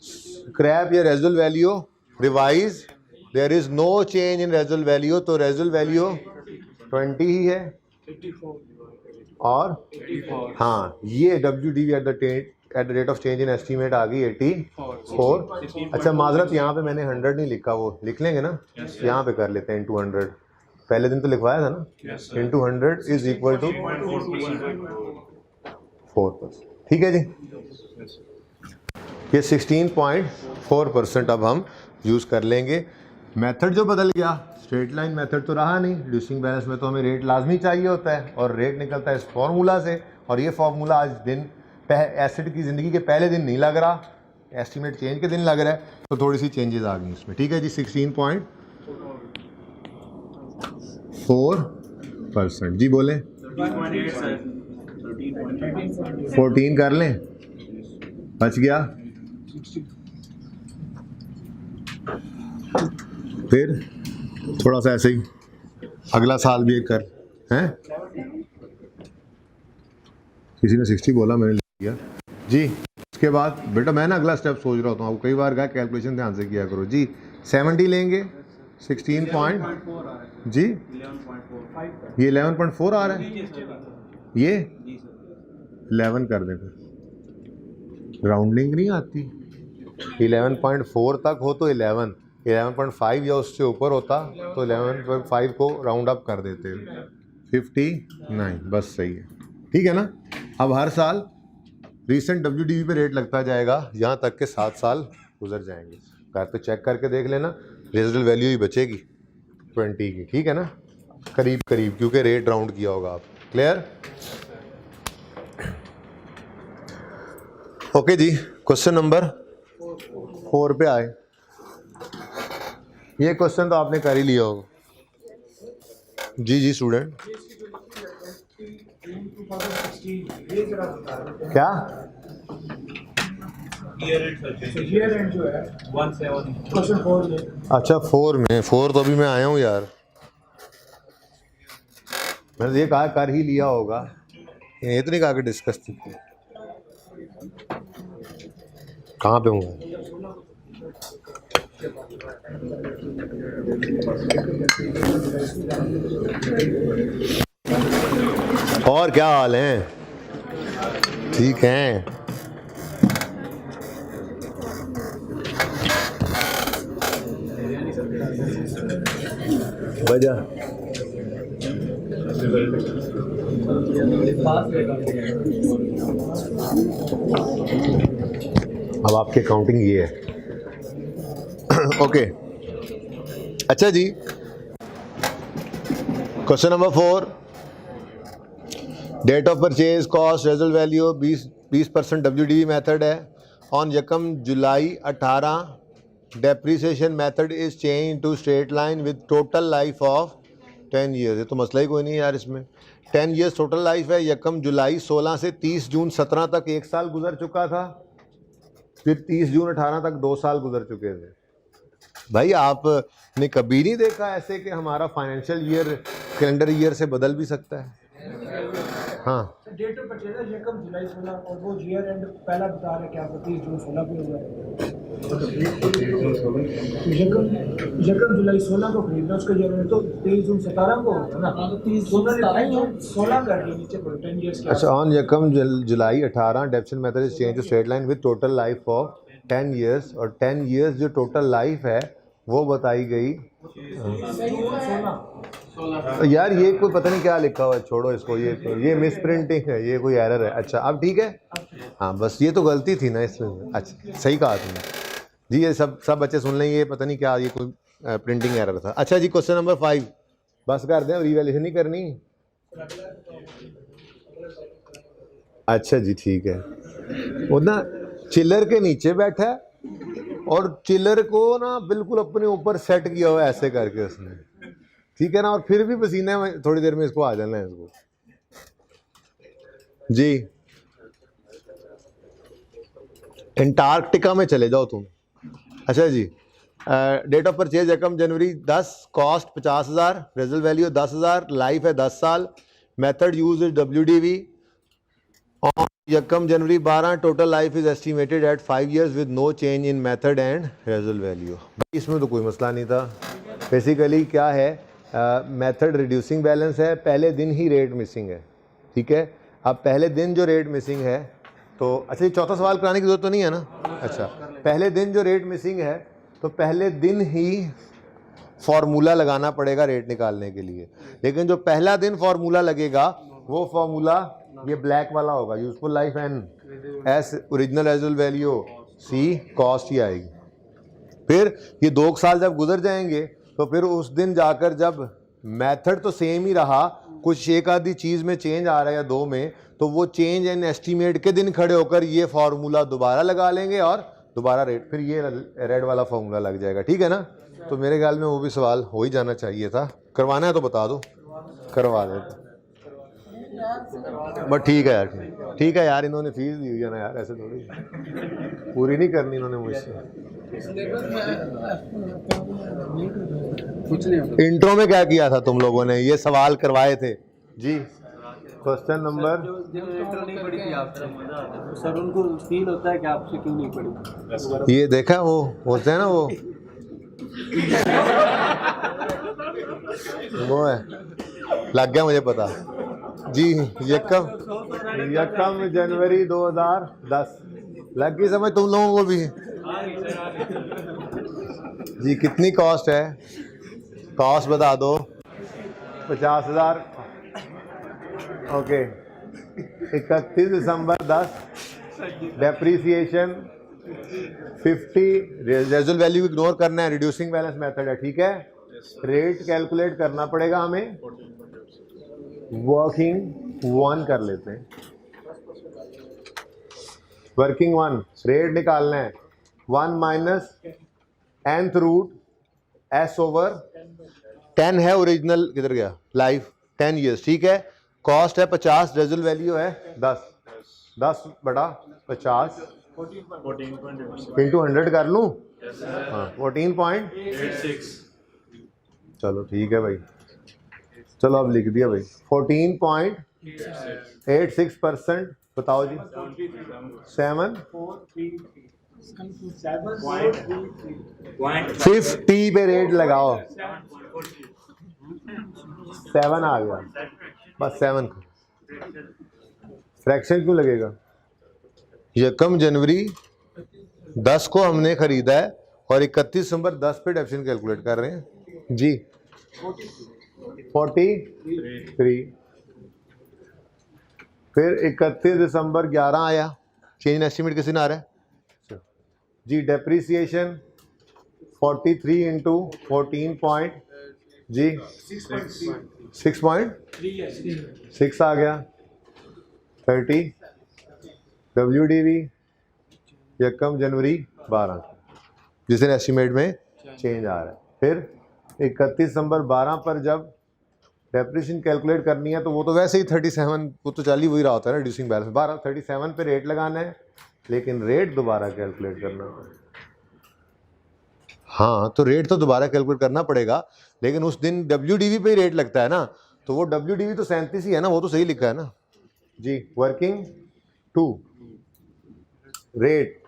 स्क्रैप या residual value revise, there is no change in residual value, तो रेजुअल वैल्यू 20 ही है। और हाँ, ये WDV at the rate of change in estimate आ गई 84। अच्छा माजरत, यहाँ पे मैंने 100 नहीं लिखा, वो लिख लेंगे ना, यहाँ पे कर लेते हैं इंटू 100। पहले दिन तो लिखवाया था ना, इंटू 100 इज इक्वल टू 4%। ठीक है जी, ये 16.4% अब हम यूज़ कर लेंगे। मेथड जो बदल गया, स्ट्रेट लाइन मेथड तो रहा नहीं। रिड्यूसिंग बैलेंस में तो हमें रेट लाजमी चाहिए होता है, और रेट निकलता है इस फार्मूला से, और ये फार्मूला आज दिन एसिड की ज़िंदगी के पहले दिन नहीं लग रहा, एस्टीमेट चेंज के दिन लग रहा है, तो थोड़ी सी चेंजेस आ गई इसमें। ठीक है जी, 16.4% जी। बोले 14 कर लें, बच गया। फिर थोड़ा सा ऐसे ही अगला साल भी एक कर हैं। किसी ने 60 बोला, मैंने लिख दिया जी। इसके बाद बेटा मैं ना अगला स्टेप सोच रहा हूँ, कई बार कहा कैलकुलेशन ध्यान से किया करो जी। 70 लेंगे, 16 पॉइंट जी, ये 11.4 आ रहा है, ये 11 कर दें, फिर राउंडिंग नहीं आती। 11.4 तक हो तो 11.5 या उससे ऊपर होता तो 11.5 को राउंड अप कर देते, 59, बस सही है। ठीक है ना। अब हर साल रीसेंट WDV पे रेट लगता जाएगा, यहाँ तक के 7 साल गुजर जाएंगे। घर पे चेक करके देख लेना, रेजिडुअल वैल्यू ही बचेगी 20 की। ठीक है ना, करीब करीब, क्योंकि रेट राउंड किया होगा आप। क्लियर? ओके जी, क्वेश्चन नंबर 4 पे आए। ये क्वेश्चन तो आपने कर ही लिया होगा जी। जी स्टूडेंट, क्या अच्छा 4 में? 4 तो अभी मैं आया हूँ यार, मैंने ये कहा कर ही लिया होगा, ये तो नहीं कहा कि डिस्कस थी। कहाँ पे हूँ? और क्या हाल है? ठीक हैं। वजह अब आपकी अकाउंटिंग ये है। ओके अच्छा जी, question number 4, date of purchase, cost, residual value 20% WDV method है। ऑन यकम जुलाई 18 depreciation method is change to straight line with total life of 10 years. ये तो मसला ही कोई नहीं यार इसमें, 10 ईयर्स टोटल लाइफ है। यकम जुलाई 16 से 30 जून 17 तक 1 साल गुजर चुका था, फिर 30 जून 18 तक 2 साल गुजर चुके थे। भाई आपने कभी नहीं देखा ऐसे कि हमारा फाइनेंशियल ईयर कैलेंडर ईयर से बदल भी सकता है? हाँ, डेट ऑफ परचेज है यकम जुलाई 16 और वो ईयर एंड पहला बता रहे कि आपको 30 जून 16 पे होगा। यकम जुलाई 16 को खरीदना, उसका ईयर एंड तो 23 जून 17 को होगा ना, तो 30 जून 16 कर दिए नीचे पर 10 इयर्स के। अच्छा, ऑन यकम जुलाई 18 depreciation method is change to straight line with total life of 10 years, और 10 ईयर्स जो टोटल लाइफ है वो बताई गई। यार ये कोई पता नहीं क्या लिखा हुआ है, छोड़ो इसको, ये मिस प्रिंटिंग है, ये कोई एरर है। अच्छा अब ठीक है, हाँ बस ये तो गलती थी ना इसमें। अच्छा सही कहा तुमने जी, ये सब बच्चे सुन लेंगे, पता नहीं क्या ये कोई प्रिंटिंग एरर था। अच्छा जी, क्वेश्चन नंबर 5 बस कर दें, रिवैल्यूएशन नहीं करनी। अच्छा जी ठीक है, वो ना चिल्लर के नीचे बैठा है और चिल्लर को ना बिल्कुल अपने ऊपर सेट किया हुआ है ऐसे करके उसने, ठीक है ना, और फिर भी पसीने में थोड़ी देर में इसको आ जाना है इसको जी। एंटार्कटिका में चले जाओ तुम। अच्छा जी, डेट ऑफ परचेज यकम जनवरी 10, कॉस्ट 50,000, रेजल वैल्यू 10,000, लाइफ है 10 साल, method use is WDV। On यकम जनवरी 12 total life is estimated at 5 years with no change in method and residual value. इसमें तो कोई मसला नहीं था। बेसिकली क्या है, मेथड रिड्यूसिंग बैलेंस है, पहले दिन ही रेट मिसिंग है, ठीक है। अब पहले दिन जो रेट मिसिंग है तो अच्छा, ये चौथा सवाल कराने की जरूरत तो नहीं है ना? अच्छा, पहले दिन जो रेट मिसिंग है तो पहले दिन ही फॉर्मूला लगाना पड़ेगा रेट निकालने के लिए, लेकिन जो पहला दिन फॉर्मूला लगेगा वो फॉर्मूला ये ब्लैक वाला होगा, useful life N S original residual value C cost ही आएगी। फिर ये 2 साल जब गुजर जाएंगे तो फिर उस दिन जाकर जब मेथड तो सेम ही रहा, कुछ एक आधी चीज़ में चेंज आ रहा है या 2 में, तो वो चेंज एंड एस्टीमेट के दिन खड़े होकर ये फार्मूला दोबारा लगा लेंगे और दोबारा रेट, फिर ये रेड वाला फार्मूला लग जाएगा, ठीक है ना। तो मेरे ख्याल में वो भी सवाल हो ही जाना चाहिए था। करवाना है तो बता दो, करवा देते। बट ठीक है यार, ठीक है यार, इन्होंने फीस दी हुई है ना यार, ऐसे थोड़ी पूरी नहीं करनी इन्होंने मुझसे। इंट्रो में क्या किया था तुम लोगों ने, ये सवाल करवाए थे जी। क्वेश्चन नंबर नहीं पड़ी थी आपसे सर, उनको फील होता है कि आपसे क्यों नहीं पड़ी। ये देखा वो होते हैं ना वो है, लग गया मुझे पता जी। यकम जनवरी 2010 लग गई समझ तुम लोगों को भी जी। कितनी कॉस्ट है, कॉस्ट बता दो। 50,000। ओके, 31 दिसंबर 10 डेप्रीसिएशन 50, रेजल वैल्यू इग्नोर करना है, रिड्यूसिंग बैलेंस मेथड है, ठीक है। रेट कैलकुलेट करना पड़ेगा हमें, वर्किंग 1 कर लेते हैं, वर्किंग 1 रेट निकालना है, 1 minus nth root s over 10 है, ओरिजिनल किधर गया, लाइफ 10 ईयर्स, ठीक है। कॉस्ट है 50, रेजल वैल्यू है 10 बटा 50 इंटू 100 कर लूँ, हाँ 14.86। चलो ठीक है भाई, चलो अब लिख दिया भाई 14.86%। बताओ जी 750 पे रेट लगाओ, 7 आ गया, बस 7 फ्रैक्शन क्यों लगेगा। यकम जनवरी 10 को हमने खरीदा है और 31 दिसंबर 10 पे डेप्रिसिएशन कैलकुलेट कर रहे हैं जी। 43 फिर 31 दिसंबर 11 आया, चेंज इन एस्टीमेट किसी ने आ रहा है जी। डेप्रीसिएशन 43 इंटू 14 पॉइंट जी 6.6 आ गया 30 WDV यकम जनवरी 12 जिस दिन एस्टीमेट में चेंज आ रहा है। फिर 31 दिसंबर 12 पर जब डेप्रिसिएशन कैलकुलेट करनी है तो वो तो वैसे ही 37 वो तो चल ही वही रहा होता है ना, रिड्यूसिंग बैलेंस 37 पे रेट लगाना है, लेकिन रेट दोबारा कैलकुलेट करना है। हाँ तो रेट तो दोबारा कैलकुलेट करना पड़ेगा, लेकिन उस दिन WDV पे ही रेट लगता है ना, तो वो WDV तो 37 ही है ना, वो तो सही लिखा है ना जी। वर्किंग 2 रेट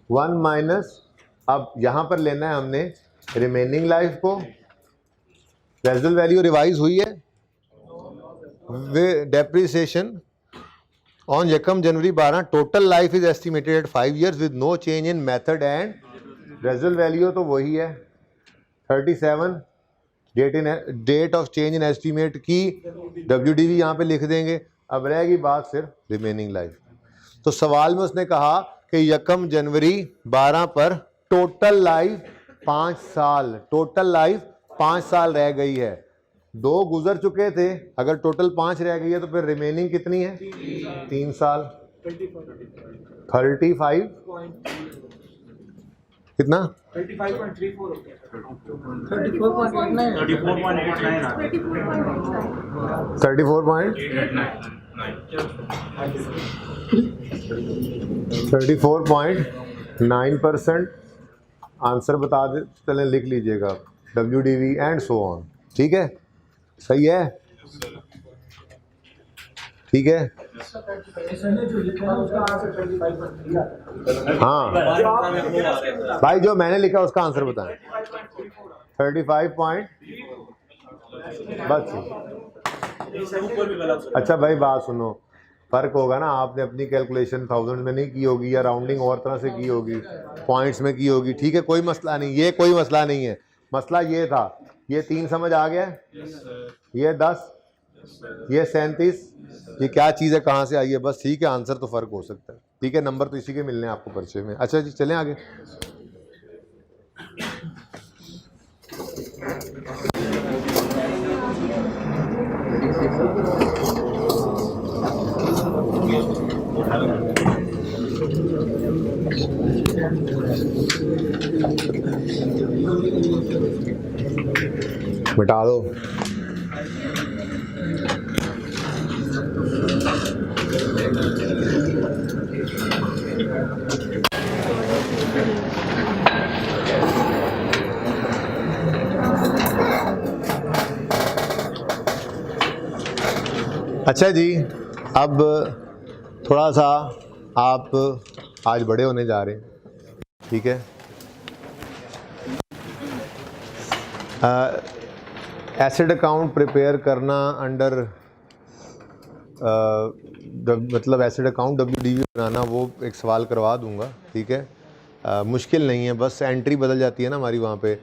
1 माइनस, अब यहाँ पर लेना है हमने रिमेनिंग लाइफ को, रेजिडुअल वैल्यू रिवाइज हुई है, वे डेप्रिसिएशन ऑन यकम जनवरी 12 total life is estimated at 5 years with no change in method and residual value तो वही है 37, date of change in estimate की WDV यहाँ पे लिख देंगे। अब रहेगी बात सिर्फ रिमेनिंग लाइफ। तो सवाल में उसने कहा कि यकम जनवरी 12 पर टोटल लाइफ 5 साल, टोटल लाइफ 5 साल रह गई है, 2 गुजर चुके थे, अगर टोटल 5 रह गई है तो फिर रिमेनिंग कितनी है 3 साल 35 कितना 35.34 34.9% आंसर बता दे, चलें लिख लीजिएगा WDV एंड सो ऑन। ठीक है, सही है, ठीक है। हाँ भाई जो मैंने लिखा उसका आंसर बताएं 35 पॉइंट बस। अच्छा भाई बात सुनो, फर्क होगा ना, आपने अपनी कैलकुलेशन थाउजेंड में नहीं की होगी या राउंडिंग और तरह से की होगी, पॉइंट्स में की होगी, ठीक है, कोई मसला नहीं, ये कोई मसला नहीं है। मसला ये था, ये 3 समझ आ गया, ये 10, ये 37, ये क्या चीज़ है, कहाँ से आई है, बस ठीक है, आंसर तो फर्क हो सकता है, ठीक है, नंबर तो इसी के मिलने हैं आपको पर्चे में। अच्छा जी चलें आगे। मिटा दो। अच्छा जी, अब थोड़ा सा आप आज बड़े होने जा रहे हैं, ठीक है, एसेट अकाउंट प्रिपेयर करना अंडर मतलब एसेट अकाउंट WDV बनाना, वो एक सवाल करवा दूंगा, ठीक है, मुश्किल नहीं है, बस एंट्री बदल जाती है ना हमारी, वहाँ पे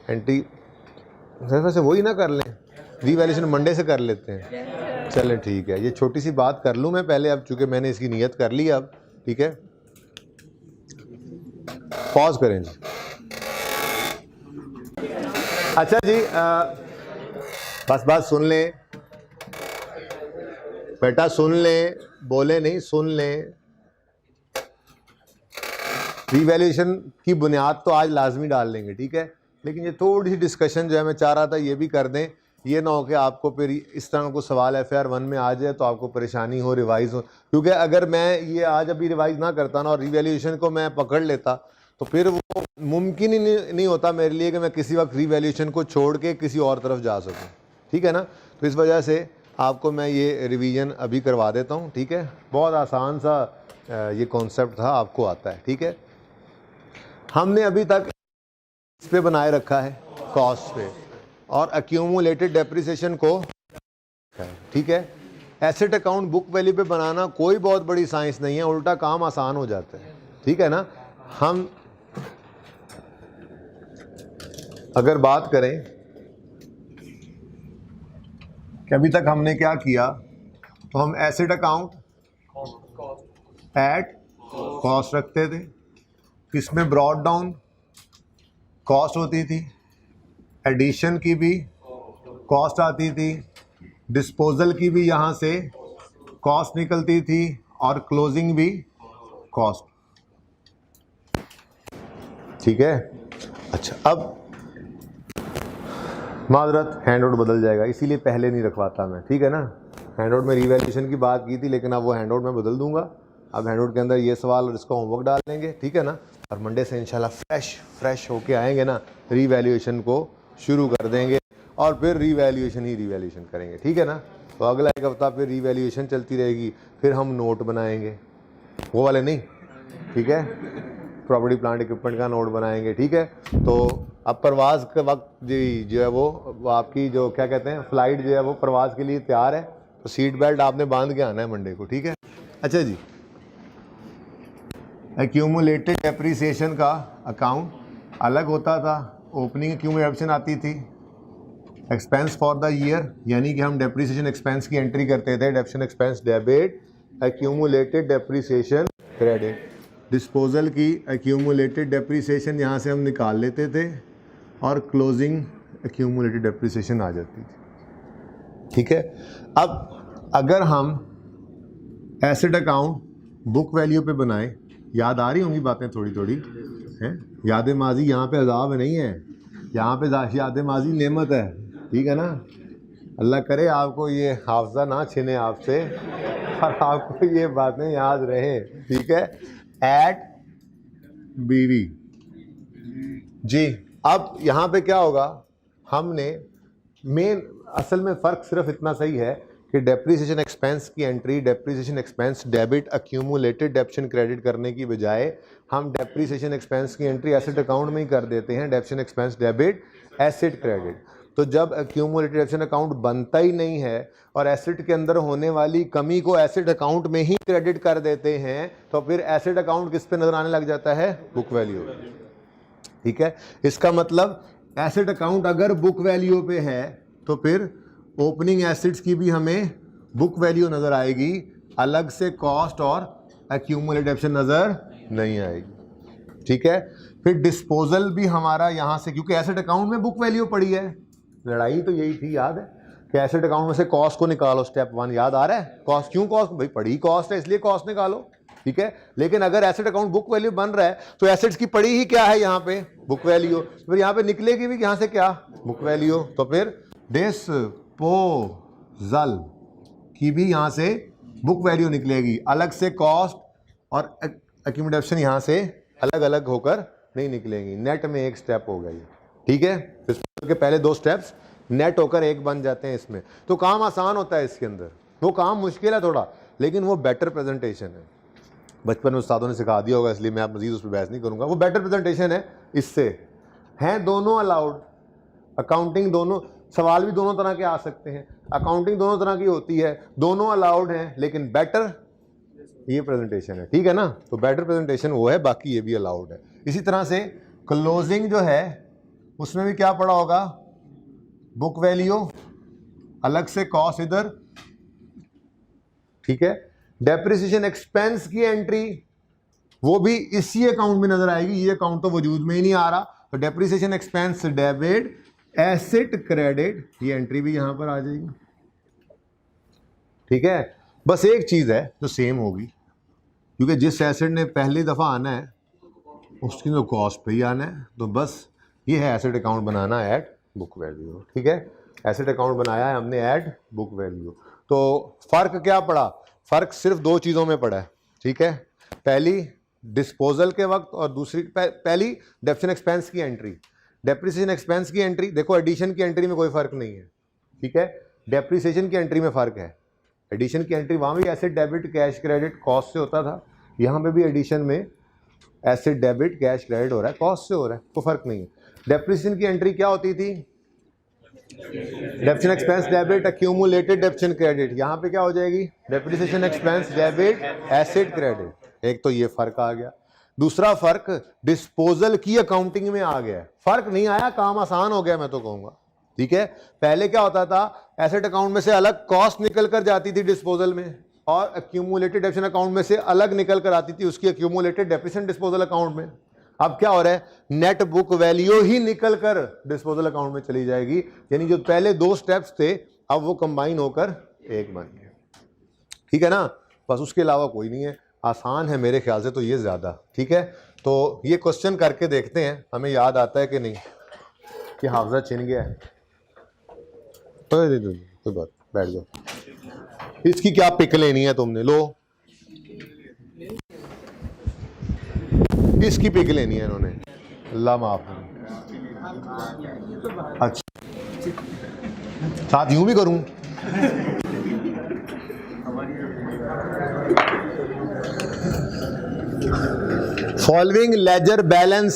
एंट्री वैसे वही ना कर लें, रीवैल्यूएशन मंडे से कर लेते हैं, चलें ठीक है, ये छोटी सी बात कर लूँ मैं पहले, अब चूँकि मैंने इसकी नीयत कर ली अब, ठीक है, पॉज करें जी। अच्छा जी, बस बात सुन लें बेटा, सुन लें, बोले नहीं, सुन लें। रीवैल्यूएशन की बुनियाद तो आज लाजमी डाल लेंगे, ठीक है, लेकिन ये थोड़ी सी डिस्कशन जो है मैं चाह रहा था ये भी कर दें, ये ना हो कि आपको फिर इस तरह को सवाल FR 1 में आ जाए तो आपको परेशानी हो, रिवाइज हो, क्योंकि अगर मैं ये आज अभी रिवाइज ना करता ना और रीवैल्यूएशन को मैं पकड़ लेता तो फिर वो मुमकिन ही नहीं होता मेरे लिए कि मैं किसी वक्त रीवैल्यूएशन को छोड़ के किसी और तरफ जा सकूँ, ठीक है ना। तो इस वजह से आपको मैं ये रिवीजन अभी करवा देता हूँ, ठीक है, बहुत आसान सा ये कॉन्सेप्ट था, आपको आता है, ठीक है। हमने अभी तक इस पे बनाए रखा है कॉस्ट पे और एक्यूमुलेटेड डेप्रिसिएशन को, ठीक है। एसेट अकाउंट बुक वैल्यू पे बनाना कोई बहुत बड़ी साइंस नहीं है, उल्टा काम आसान हो जाता है, ठीक है ना। हम अगर बात करें कि अभी तक हमने क्या किया, तो हम एसेट अकाउंट एट कॉस्ट रखते थे, इसमें ब्रॉड डाउन कॉस्ट होती थी, एडिशन की भी कॉस्ट आती थी, डिस्पोजल की भी यहाँ से कॉस्ट निकलती थी और क्लोजिंग भी कॉस्ट। ठीक है। अच्छा, अब माजरत हैंडआउट बदल जाएगा, इसीलिए पहले नहीं रखवाता मैं, ठीक है ना। हैंडआउट में रिवैल्यूएशन की बात की थी, लेकिन अब वो हैंडआउट में बदल दूंगा। अब हैंडआउट के अंदर ये सवाल और इसका होमवर्क डाल लेंगे, ठीक है ना। और मंडे से इंशाल्लाह फ्रेश होके आएंगे ना, रिवैल्यूएशन को शुरू कर देंगे और फिर रिवैल्यूएशन करेंगे, ठीक है ना। तो अगला एक हफ्ता फिर रिवैल्यूएशन चलती रहेगी, फिर हम नोट बनाएंगे, वो वाले नहीं, ठीक है, प्रॉपर्टी प्लांट इक्विपमेंट का नोट बनाएंगे, ठीक है। तो अब परवाज़ के वक्त जी जो है वो आपकी जो क्या कहते हैं फ़्लाइट जो है वो परवाज़ के लिए तैयार है, तो सीट बेल्ट आपने बांध के आना है मंडे को, ठीक है। अच्छा जी, एक्यूमुलेटेड डेप्रीसिएशन का अकाउंट अलग होता था, ओपनिंग एक्यूमुलेशन आती थी, एक्सपेंस फॉर द ईयर, यानी कि हम डेप्रीसिएशन एक्सपेंस की एंट्री करते थे, depreciation expense debit, accumulated depreciation credit, disposal की एक्यूमुलेटेड डेप्रीसिएशन यहाँ से हम निकाल लेते थे और क्लोजिंग एक्यूमुलेटेड डेप्रीसिएशन आ जाती थी, ठीक है। अब अगर हम एसेट अकाउंट बुक वैल्यू पे बनाएं, याद आ रही होंगी बातें थोड़ी थोड़ी हैं, याद माजी यहाँ पे अजाब नहीं है, यहाँ पे याद माजी नेमत है, ठीक है ना। अल्लाह करे आपको ये हाफजा ना छिने आपसे और आपको ये बातें याद रहे, ठीक है। एट बीवी जी, अब यहाँ पे क्या होगा, हमने मेन असल में फ़र्क सिर्फ इतना सही है कि डेप्रीसिएशन एक्सपेंस की entry depreciation expense debit accumulated डेप्शन credit करने की बजाय हम डेप्रीसिएशन एक्सपेंस की एंट्री एसेट अकाउंट में ही कर देते हैं, डेप्शन एक्सपेंस डेबिट एसेट क्रेडिट। तो जब एक्यूमुलेटेड डेप्शन अकाउंट बनता ही नहीं है और एसेट के अंदर होने वाली कमी को एसेट अकाउंट में ही क्रेडिट कर देते हैं, तो फिर एसेट अकाउंट किस पे नजर आने लग जाता है, बुक वैल्यू, ठीक है। इसका मतलब एसेट अकाउंट अगर बुक वैल्यू पे है तो फिर ओपनिंग एसेट्स की भी हमें बुक वैल्यू नज़र आएगी, अलग से कॉस्ट और एक्यूमुलेटेड डेप्शन नज़र नहीं आएगी, ठीक है। फिर डिस्पोजल भी हमारा यहाँ से, क्योंकि एसेट अकाउंट में बुक वैल्यू पड़ी है, लड़ाई तो यही थी, याद है कि एसेट अकाउंट में से कॉस्ट को निकालो, स्टेप 1 याद आ रहा है। कॉस्ट क्यों, कॉस्ट भाई पड़ी कॉस्ट है इसलिए कॉस्ट निकालो, ठीक है। लेकिन अगर एसेट अकाउंट बुक वैल्यू बन रहा है तो एसेट्स की पड़ी ही क्या है यहाँ पे, बुक वैल्यू, फिर यहाँ पे निकलेगी भी यहाँ से क्या, बुक वैल्यू। तो फिर डिस्पोजल की भी यहाँ से बुक वैल्यू निकलेगी, अलग से कॉस्ट और एक्यूमुलेशन यहाँ से अलग अलग होकर नहीं निकलेंगी। नेट में एक स्टेप हो गई, ठीक है। के पहले 2 स्टेप्स नेट होकर एक बन जाते हैं इसमें, तो काम आसान होता है इसके अंदर। वो काम मुश्किल है थोड़ा, लेकिन वो बेटर प्रेजेंटेशन है। बचपन में उस्तादों ने सिखा दिया होगा, इसलिए मैं आप मजीद उस पर बहस नहीं करूंगा। वो बेटर प्रेजेंटेशन है, इससे हैं दोनों अलाउड, अकाउंटिंग दोनों, सवाल भी दोनों तरह के आ सकते हैं, अकाउंटिंग दोनों तरह की होती है, दोनों अलाउड हैं, लेकिन बेटर ये प्रेजेंटेशन है, ठीक है ना। तो बेटर प्रेजेंटेशन वो है, बाकी ये भी अलाउड है। इसी तरह से क्लोजिंग जो है उसमें भी क्या पड़ा होगा, बुक वैल्यू, अलग से कॉस्ट इधर, ठीक है। डेप्रिसिएशन एक्सपेंस की एंट्री वो भी इसी अकाउंट में नजर आएगी, ये अकाउंट तो वजूद में ही नहीं आ रहा, तो depreciation expense debit asset credit, ये एंट्री भी यहां पर आ जाएगी, ठीक है। बस एक चीज है जो सेम होगी, क्योंकि जिस एसेट ने पहली दफा आना है उसकी तो कॉस्ट पे ही आना है, तो बस ये है एसेट अकाउंट बनाना ऐड बुक वैल्यू, ठीक है। एसेट अकाउंट बनाया है हमने ऐड बुक वैल्यू। तो फ़र्क क्या पड़ा, फ़र्क सिर्फ 2 चीज़ों में पड़ा है, ठीक है। पहली डिस्पोजल के वक्त और दूसरी पहली डेप्शन एक्सपेंस की एंट्री, डेप्रिसिएशन एक्सपेंस की एंट्री, देखो एडिशन की एंट्री में कोई फ़र्क नहीं है, ठीक है। डेप्रिसिएशन की एंट्री में फ़र्क है, एडिशन की एंट्री वहाँ भी asset debit cash credit cost से होता था, यहाँ पे भी एडिशन में एसेट डेबिट कैश क्रेडिट हो रहा है, कॉस्ट से हो रहा है, कोई फ़र्क नहीं है। डेप्रिसिएशन की एंट्री क्या होती थी, डेप्शन एक्सपेंस डेबिट एक्यूमुलेटेड डेप्शन क्रेडिट, यहाँ पे क्या हो जाएगी, depreciation expense debit asset credit. एक तो ये फ़र्क आ गया। दूसरा फ़र्क डिस्पोजल की अकाउंटिंग में आ गया है, फ़र्क नहीं आया, काम आसान हो गया मैं तो कहूँगा, ठीक है। पहले क्या होता था, एसेट अकाउंट में से अलग कॉस्ट निकल कर जाती थी डिस्पोजल में, और एक्यूमुलेटेड डेप्रिसिएशन अकाउंट में से अलग निकल कर आती थी उसकी एक्यूमुलेटेड डेप्रिसिएशन डिस्पोजल अकाउंट में। अब क्या हो रहा है, नेट बुक वैल्यू ही निकल कर डिस्पोजल अकाउंट में चली जाएगी, यानी जो पहले 2 स्टेप्स थे अब वो कंबाइन होकर एक बन गए। ठीक है ना, बस उसके अलावा कोई नहीं है, आसान है मेरे ख्याल से तो ये ज़्यादा। ठीक है, तो ये क्वेश्चन करके देखते हैं हमें याद आता है कि नहीं, कि हाफजा छिन गया है। तो कोई बात, बैठ जाओ। इसकी क्या पिक लेनी है तुमने, लो इसकी पिक लेनी है इन्होंने, अल्लाह माफ। अच्छा, साथ यूं भी करूं, फॉलोइंग लेजर बैलेंस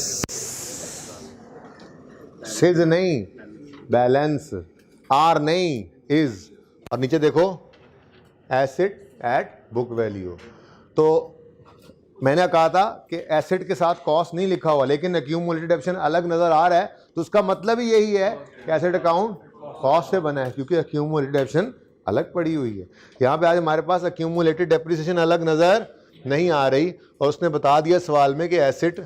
सिज नहीं, बैलेंस आर नहीं, इज, और नीचे देखो एसेट एट बुक वैल्यू। तो मैंने कहा था कि एसेट के साथ कॉस्ट नहीं लिखा हुआ, लेकिन एक्यूमुलेटेड डेप्रिसिएशन अलग नजर आ रहा है, तो उसका मतलब ही यही है कि एसेट अकाउंट कॉस्ट से बना है, क्योंकि एक्यूमुलेटेड डेप्रिसिएशन अलग पड़ी हुई है। यहाँ पे आज हमारे पास एक्यूमुलेटेड डेप्रिसिएशन अलग नजर नहीं आ रही, और उसने बता दिया सवाल में कि एसेट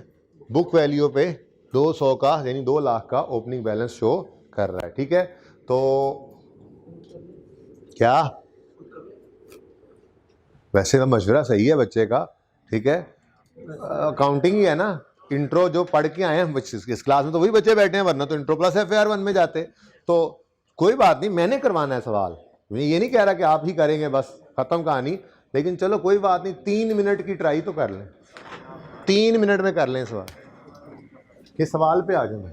बुक वैल्यू पे 200 का यानी 2 लाख का ओपनिंग बैलेंस शो कर रहा है। ठीक है, तो क्या वैसे तो मशवरा सही है बच्चे का। ठीक है, अकाउंटिंग ही है ना, इंट्रो जो पढ़ के आए हैं इस क्लास में तो वही बच्चे बैठे हैं, वरना तो इंट्रो प्लस FAR 1 में जाते। तो कोई बात नहीं, मैंने करवाना है सवाल, मैं ये नहीं कह रहा कि आप ही करेंगे बस खत्म कहानी, लेकिन चलो कोई बात नहीं, 3 मिनट की ट्राई तो कर लें, 3 मिनट में कर लें सवाल। ये सवाल पे आ जाऊँ,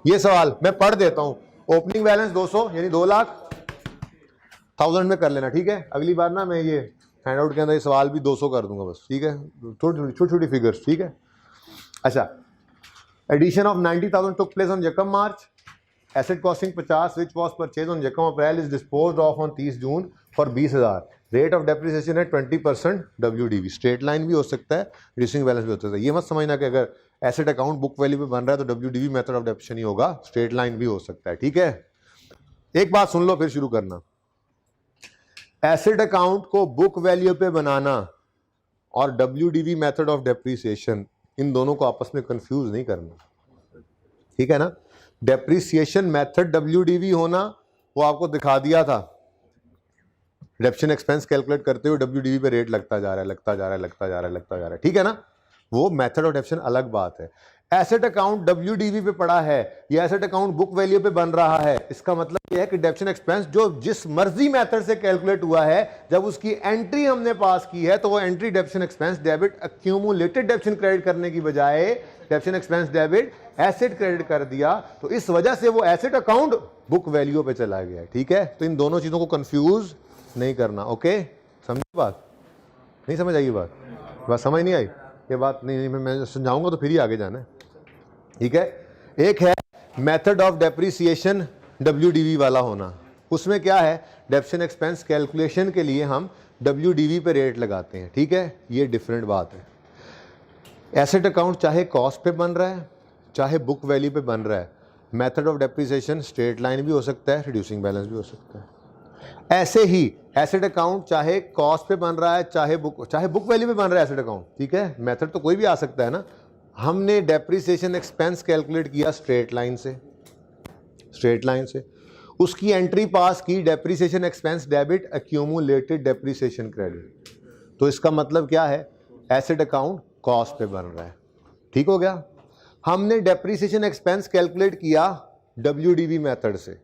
ये सवाल मैं पढ़ देता हूँ। ओपनिंग बैलेंस 200 यानी 2 लाख, 1000 में कर लेना। ठीक है, अगली बार ना मैं ये हैंडआउट के अंदर ये सवाल भी 200 कर दूंगा बस। ठीक है, छोटी छोटी फिगर्स। ठीक है, अच्छा, addition of 90,000 took place on यकम March, asset costing 50 which was purchase on यकम April is disposed of on 30 June for 20,000, rate of depreciation है 20% WDV। स्ट्रेट लाइन भी हो सकता है, रिड्यूसिंग बैलेंस भी हो सकता है। ये मत समझना कि अगर एसेट अकाउंट बुक वैल्यू पे बन रहा है तो WDV मेथड ऑफ डेप्रिसिएशन ही होगा, स्ट्रेट लाइन भी हो सकता है। ठीक है, एक बात सुन लो फिर शुरू करना। एसेट अकाउंट को बुक वैल्यू पे बनाना और WDV मेथड ऑफ डेप्रिसिएशन, इन दोनों को आपस में कंफ्यूज नहीं करना। ठीक है ना, डेप्रिसिएशन मेथड WDV होना वो आपको दिखा दिया था, डेप्रिसिएशन एक्सपेंस कैलकुलेट करते हुए WDV पे रेट लगता जा रहा है, लगता जा रहा है, लगता जा रहा है, लगता जा रहा है। ठीक है ना, वो मेथड ऑफ डेप्रिसिएशन अलग बात है। एसेट अकाउंट WDV पे पड़ा है, ये एसेट अकाउंट बुक वैल्यू पे बन रहा है, इसका मतलब ये है कि डेप्रिसिएशन एक्सपेंस जो जिस मर्जी मेथड से कैलकुलेट हुआ है, जब उसकी एंट्री हमने पास की है तो वो entry depreciation expense debit accumulated depreciation credit करने की बजाय depreciation expense debit asset credit कर दिया, तो इस वजह से वो एसेट अकाउंट बुक वैल्यू पे चला गया। ठीक है, तो इन दोनों चीजों को कंफ्यूज नहीं करना। ओके, समझ बात, नहीं समझ आई बात समझ नहीं आई ये बात, नहीं मैं समझाऊंगा तो फिर ही आगे जाना है। ठीक है, एक है मेथड ऑफ डेप्रिसिएशन WDV वाला होना, उसमें क्या है, डेप्रिसिएशन एक्सपेंस कैलकुलेशन के लिए हम WDV पे रेट लगाते हैं। ठीक है, ये डिफरेंट बात है। एसेट अकाउंट चाहे कॉस्ट पे बन रहा है चाहे बुक वैल्यू पे बन रहा है, method of depreciation straight line भी हो सकता है, रिड्यूसिंग बैलेंस भी हो सकता है। ऐसे ही एसेट अकाउंट चाहे कॉस्ट पे बन रहा है चाहे बुक वैल्यू पे बन रहा है एसेट अकाउंट। ठीक है, मेथड तो कोई भी आ सकता है ना। हमने डेप्रिसिएशन एक्सपेंस कैलकुलेट किया स्ट्रेट लाइन से, उसकी एंट्री पास की depreciation expense debit accumulated depreciation credit, तो इसका मतलब क्या है, एसेट अकाउंट कॉस्ट पे बन रहा है। ठीक हो गया। हमने डेप्रिसिएशन एक्सपेंस कैलकुलेट किया WDV मेथड से,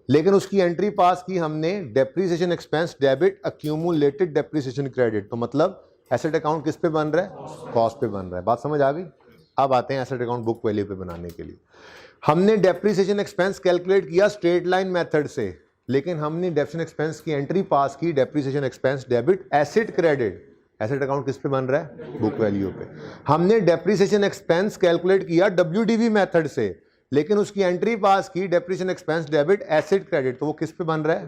लेकिन उसकी एंट्री पास की हमने depreciation expense debit accumulated depreciation credit, तो मतलब एसेट अकाउंट किस पे बन रहा है, कॉस्ट पे बन रहा है। बात समझ आ गई। अब आते हैं एसेट अकाउंट बुक वैल्यू पे बनाने के लिए। हमने डेप्रिसिएशन एक्सपेंस कैलकुलेट किया स्ट्रेट लाइन मेथड से, लेकिन हमने डेप्रिसिएशन एक्सपेंस की एंट्री पास की depreciation expense debit asset credit, asset account किस पे बन रहा है, बुक वैल्यू पे। हमने डेप्रिसिएशन एक्सपेंस कैलकुलेट किया WDV मेथड से, लेकिन उसकी एंट्री पास की depreciation expense debit asset credit, तो वो किस पे बन रहा है।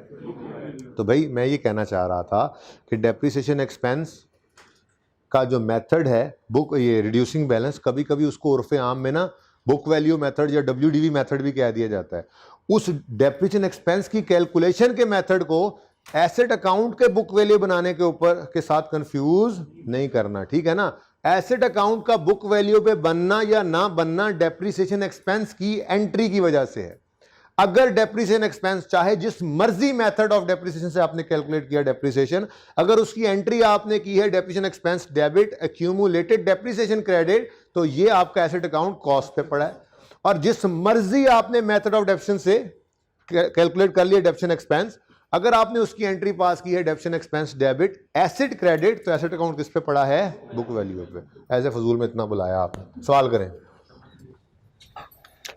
तो भाई मैं ये कहना चाह रहा था कि डेप्रिसिएशन एक्सपेंस का जो मेथड है बुक, ये रिड्यूसिंग बैलेंस, कभी कभी उसको उर्फे आम में ना बुक वैल्यू मेथड या WDV मेथड भी कह दिया जाता है। उस डेप्रिसिएशन एक्सपेंस की कैलकुलेशन के मेथड को एसेट अकाउंट के बुक वैल्यू बनाने के ऊपर के साथ कंफ्यूज नहीं करना, ठीक है ना। एसेट अकाउंट का बुक वैल्यू पे बनना या ना बनना डेप्रिसिएशन एक्सपेंस की एंट्री की वजह से है। अगर डेप्रिसिएशन एक्सपेंस चाहे जिस मर्जी मेथड ऑफ डेप्रिसिएशन से आपने कैलकुलेट किया डेप्रिसिएशन, अगर उसकी एंट्री आपने की है depreciation expense debit accumulated depreciation credit, तो ये आपका एसेट अकाउंट कॉस्ट पे पड़ा है। और जिस मर्जी आपने मेथड ऑफ डेप्रिसिएशन से कैलकुलेट कर लिया डेप्रिसिएशन एक्सपेंस, अगर आपने उसकी एंट्री पास की है depreciation expense debit asset credit, तो एसेट अकाउंट किस पे पड़ा है? बुक वैल्यू पे। ऐसे फजूल में इतना बुलाया आपने, सवाल करें।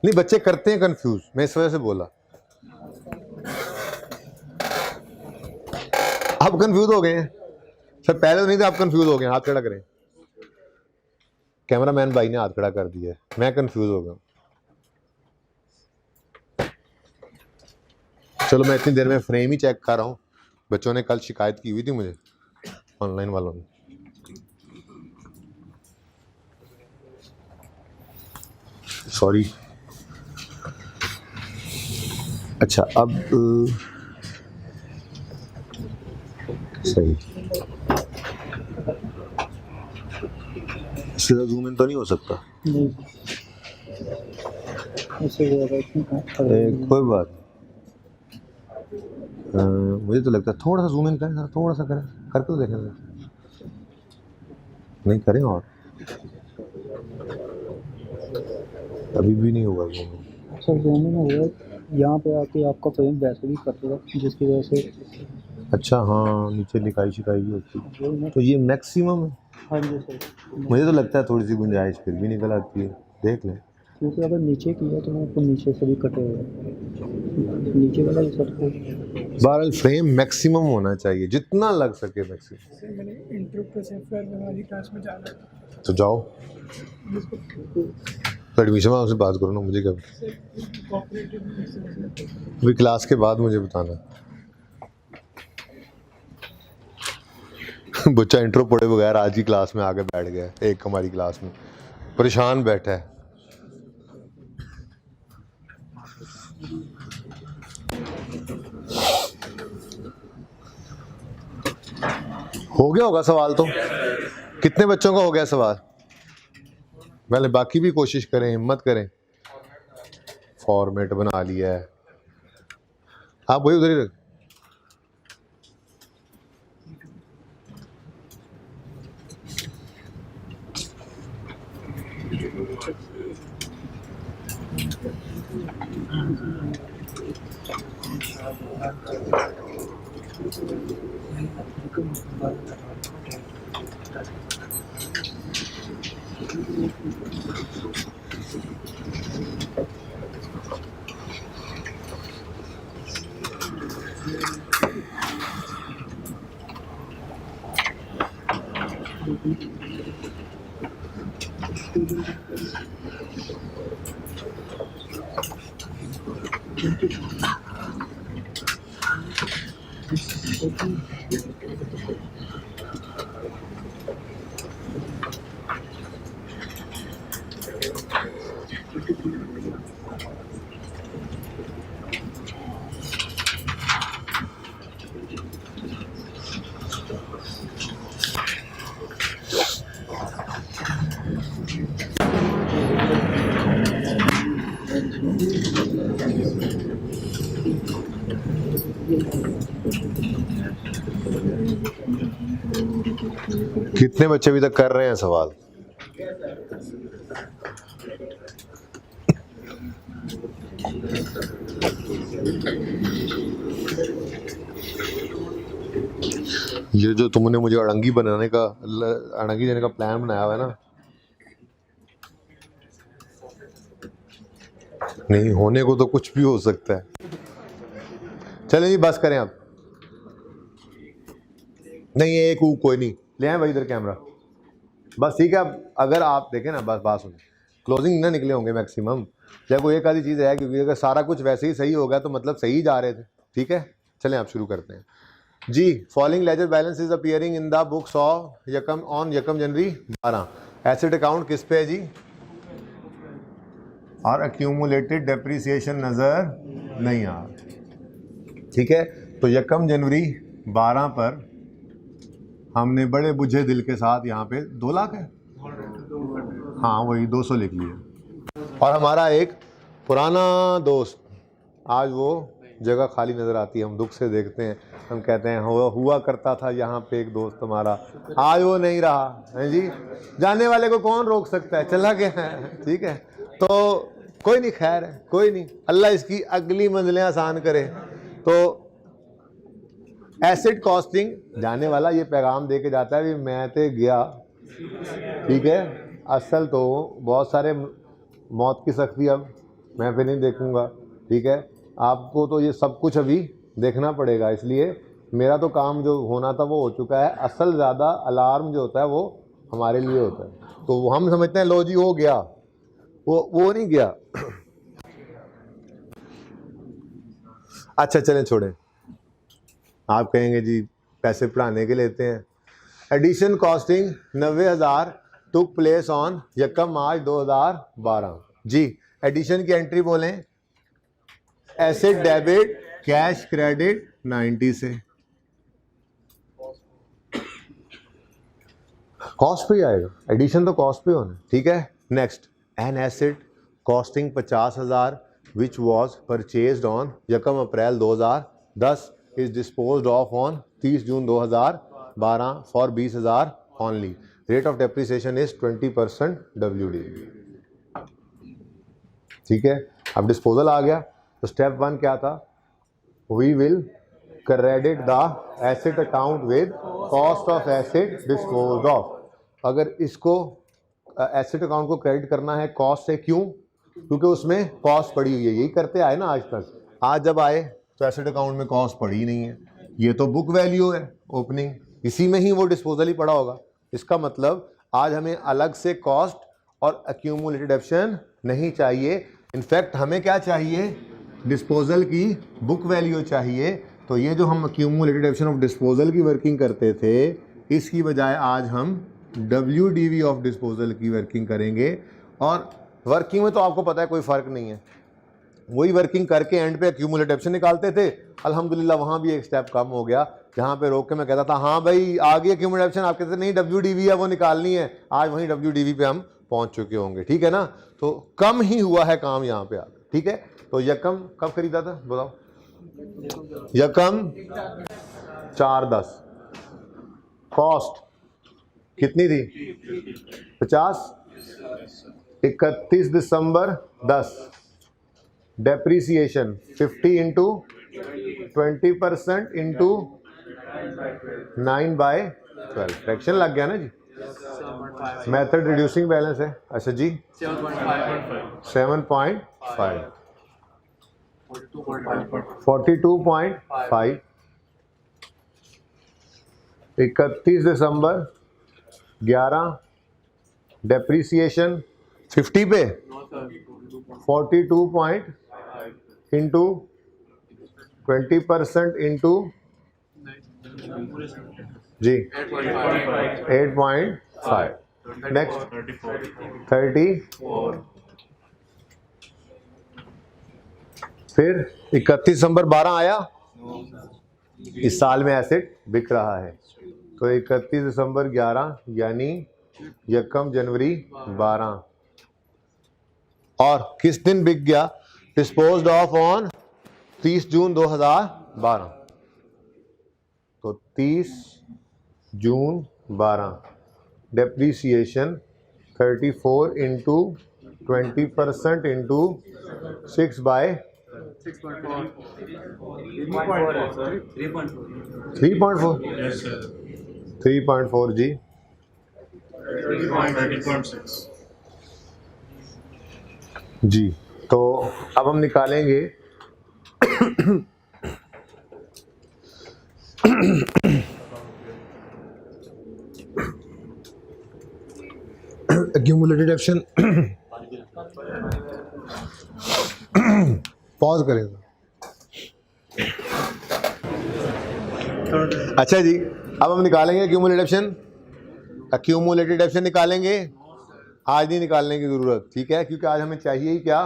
नहीं, बच्चे करते हैं कंफ्यूज, मैं इस वजह से बोला। आप कंफ्यूज हो गए हैं सर, पहले तो नहीं थे, आप कंफ्यूज हो गए। हाथ खड़ा करें। कैमरामैन भाई ने हाथ खड़ा कर दिया, मैं कंफ्यूज हो गया। चलो मैं इतनी देर में फ्रेम ही चेक कर रहा हूँ। बच्चों ने कल शिकायत की हुई थी मुझे, ऑनलाइन वालों ने। सॉरी। अच्छा, अब सही, सीधा जूम इन तो नहीं हो सकता? नहीं, कोई बात नहीं। मुझे तो लगता है थोड़ा सा जूम इन करें, थोड़ा सा करें, करके तो देखें। नहीं करें, और अभी भी नहीं होगा zoom in. Sir zoom in हुआ, यहाँ पे आके आपका फ्रेम वैसे भी कर देगा, जिसकी वजह से। अच्छा, हाँ, नीचे लिखाई शिकाई भी होती है, तो ये मैक्सिमम है। हाँ जी सर, मुझे तो लगता है थोड़ी सी गुंजाइश फिर भी निकल आती है, देख लें। क्योंकि अगर नीचे किया तो आपको नीचे से भी कटे हुए, नीचे वाला ही सर को। बहरहाल फ्रेम मैक्सिमम होना चाहिए, जितना लग सके मैक्सिमम। सर मैंने इंट्रो पे से फिर हमारी क्लास में जाना है, तो जाओ, तो एडमिशन में आपसे बात करो ना, मुझे क्या। अभी क्लास के बाद मुझे बताना। बच्चा इंट्रो पढ़े बगैर आज ही क्लास में आके बैठ गया, एक हमारी क्लास में परेशान बैठा है। हो गया होगा सवाल तो? कितने बच्चों का हो गया सवाल? पहले बाकी भी कोशिश करें, हिम्मत करें। फॉर्मेट बना लिया है, आप वही उधर ही रख। कितने बच्चे अभी तक कर रहे हैं सवाल? ये जो तुमने मुझे अड़ंगी बनाने का, अड़ंगी देने का प्लान बनाया हुआ है ना, नहीं होने को तो कुछ भी हो सकता है। चलें जी, बस करें आप। नहीं, एक कोई नहीं, ले आए भाई इधर कैमरा, बस ठीक है। अब अगर आप देखें ना, बस बात सुन, क्लोजिंग ना निकले होंगे मैक्सिमम, या कोई एक आधी चीज़ है, क्योंकि अगर सारा कुछ वैसे ही सही होगा तो मतलब सही जा रहे थे। ठीक है, चलें आप शुरू करते हैं जी। Following ledger balance is appearing in the books of यकम ऑन यकम जनवरी 12। एसेट अकाउंट किस पे है जी? और एक्यूमुलेटेड डेप्रिसिएशन नज़र नहीं आ, ठीक है। तो 1 जनवरी 12 पर हमने बड़े बुझे दिल के साथ यहाँ पे 2 लाख है, हाँ वही 200 लिख लिया। और हमारा एक पुराना दोस्त, आज वो जगह खाली नज़र आती है, हम दुख से देखते हैं, हम कहते हैं हुआ करता था यहाँ पे एक दोस्त हमारा, आज वो नहीं रहा है जी। जाने वाले को कौन रोक सकता है, चला गया है, ठीक है। तो कोई नहीं, खैर है, कोई नहीं, अल्लाह इसकी अगली मंजिलें आसान करे। तो एसेट कॉस्टिंग जाने वाला ये पैगाम दे के जाता है भी मैं तो गया, ठीक है। असल तो बहुत सारे मौत की सख्ती अब मैं फिर नहीं देखूंगा, ठीक है। आपको तो ये सब कुछ अभी देखना पड़ेगा, इसलिए मेरा तो काम जो होना था वो हो चुका है। असल ज़्यादा अलार्म जो होता है वो हमारे लिए होता है। तो हम समझते हैं लो जी हो गया, वो नहीं गया। अच्छा चलें छोड़ें, आप कहेंगे जी पैसे पढ़ाने के लेते हैं। Addition costing 90,000 took place on 1 March 2012 जी। एडिशन की एंट्री बोलें, एसेट डेबिट कैश क्रेडिट 90 से, कॉस्ट पे ही आएगा, एडिशन तो कॉस्ट पे होना, ठीक है। Next, an asset costing 50,000 which was purchased on 1 April 2010 is disposed of on 30 June 2012 for 20,000 only. Rate of depreciation is 20% WD, ठीक है। अब डिस्पोजल आ गया तो स्टेप 1 क्या था, we will credit the asset account with cost of asset disposed of. अगर इसको asset account को क्रेडिट करना है कॉस्ट से, क्यों? क्योंकि उसमें कॉस्ट पड़ी हुई है, यही करते आए ना आज तक। आज जब आए तो एसेट अकाउंट में कॉस्ट पड़ी ही नहीं है, ये तो बुक वैल्यू है ओपनिंग, इसी में ही वो डिस्पोजल ही पड़ा होगा। इसका मतलब आज हमें अलग से कॉस्ट और एक्यूमुलेटेड ऑप्शन नहीं चाहिए। इनफैक्ट हमें क्या चाहिए, डिस्पोजल की बुक वैल्यू चाहिए। तो ये जो हम एक्यूमुलेटेड ऑप्शन ऑफ डिस्पोजल की वर्किंग करते थे, इसकी बजाय आज हम WDV ऑफ डिस्पोजल की वर्किंग करेंगे। और वर्किंग में तो आपको पता है कोई फ़र्क नहीं है, वही वर्किंग करके एंड पे एक्यूमुलेटेड ऑप्शन निकालते थे। अल्हम्दुलिल्लाह वहाँ भी एक स्टेप कम हो गया, जहाँ पे रोक के मैं कहता था हाँ भाई आ गई एक्यूमुलेटेड ऑप्शन, आप कहते थे नहीं WDV है वो निकालनी है। आज वहीं WDV पे हम पहुँच चुके होंगे, ठीक है ना। तो कम ही हुआ है काम यहाँ पे आकर, ठीक है। तो यकम कब खरीदा था बताओ, यकम 4/10, कॉस्ट कितनी थी 50, 31 दिसंबर 10, डेप्रीसिएशन 50 इंटू 20% इंटू 9/12, फ्रैक्शन लग गया ना जी। मेथड रिड्यूसिंग बैलेंस है, अच्छा जी 7.5 42.5, 31 दिसंबर 11, डेप्रीसिएशन 50 पे 42 इंटू 20% इंटू जी 8.5, नेक्स्ट 34, फिर 31 दिसंबर 12 आया, इस साल में एसेट बिक रहा है। तो 31 दिसंबर 11 यानी 1 जनवरी 12, और किस दिन बिक गया, डिस्पोज्ड ऑफ ऑन 30 जून 2012। तो 30 जून 12, डेप्रीसिएशन 34 इंटू 20% इंटू 6/3.4 3.4 जी 13.6 जी। तो अब हम निकालेंगे एक्यूमुलेटेड ऑप्शन, पॉज करेगा। अच्छा जी, अब हम निकालेंगे एक्यूमुलेटेड ऑप्शन, एक्यूमुलेटेड ऑप्शन निकालेंगे। आज नहीं निकालने की ज़रूरत, ठीक है, क्योंकि आज हमें चाहिए ही क्या,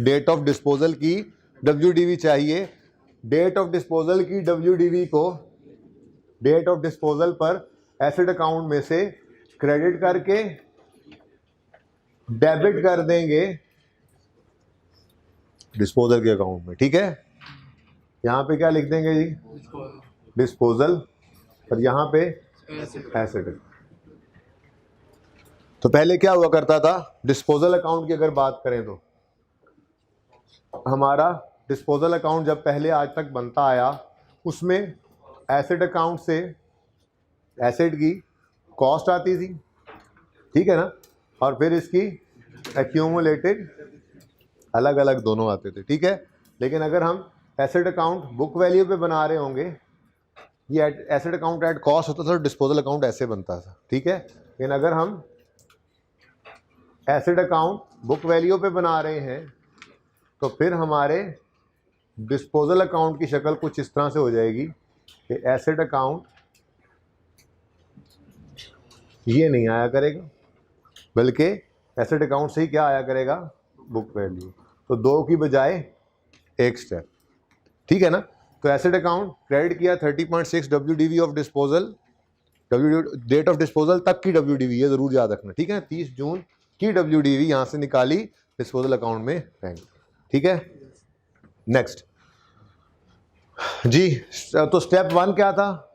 डेट ऑफ डिस्पोजल की WDV चाहिए। डेट ऑफ डिस्पोजल की WDV को डेट ऑफ डिस्पोजल पर एसेट अकाउंट में से क्रेडिट करके डेबिट कर देंगे डिस्पोजल के अकाउंट में, ठीक है। यहाँ पे क्या लिख देंगे जी, डिस्पोजल, और यहाँ पे एसेट। तो पहले क्या हुआ करता था, डिस्पोजल अकाउंट की अगर बात करें तो हमारा डिस्पोजल अकाउंट जब पहले आज तक बनता आया उसमें एसेट अकाउंट से एसेट की कॉस्ट आती थी, ठीक है ना, और फिर इसकी एक्यूमुलेटेड अलग अलग दोनों आते थे, ठीक है। लेकिन अगर हम एसेट अकाउंट बुक वैल्यू पे बना रहे होंगे, ये एसेट अकाउंट एट कॉस्ट होता था, डिस्पोजल अकाउंट ऐसे बनता था, ठीक है। लेकिन अगर हम एसेट अकाउंट बुक वैल्यू पे बना रहे हैं तो फिर हमारे डिस्पोजल अकाउंट की शक्ल कुछ इस तरह से हो जाएगी कि एसेट अकाउंट ये नहीं आया करेगा, बल्कि एसेट अकाउंट से ही क्या आया करेगा, बुक वैल्यू। तो दो की बजाय एक स्टेप, ठीक है ना। तो एसेट अकाउंट क्रेडिट किया 30.6 WDV of disposal, date of disposal तक की WDV, ये जरूर याद रखना, ठीक है। 30 जून की WDV यहाँ से निकाली डिस्पोजल अकाउंट में बैंक, ठीक है। नेक्स्ट जी, तो स्टेप 1 क्या था,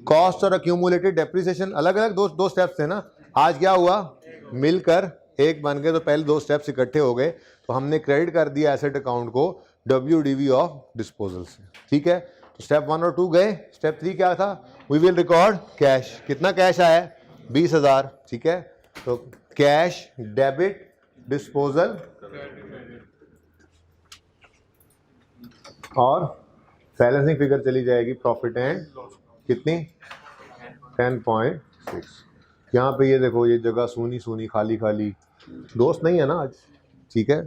कॉस्ट और अक्यूमुलेटेड डेप्रिसिएशन, अलग अलग दो स्टेप्स थे ना। आज क्या हुआ, मिलकर एक बन गए, तो पहले दो स्टेप्स इकट्ठे हो गए, तो हमने क्रेडिट कर दिया एसेट अकाउंट को WDV ऑफ डिस्पोजल से, ठीक है। तो स्टेप 1 और 2 गए। स्टेप 3 क्या था, वी विल रिकॉर्ड कैश। कितना कैश आया, 20,000, ठीक है। तो कैश डेबिट डिस्पोजल और बैलेंसिंग फिगर चली जाएगी प्रॉफिट एंड कितनी 10.6। यहाँ पे ये देखो, ये जगह सूनी सूनी खाली खाली, दोस्त नहीं है ना आज, ठीक है।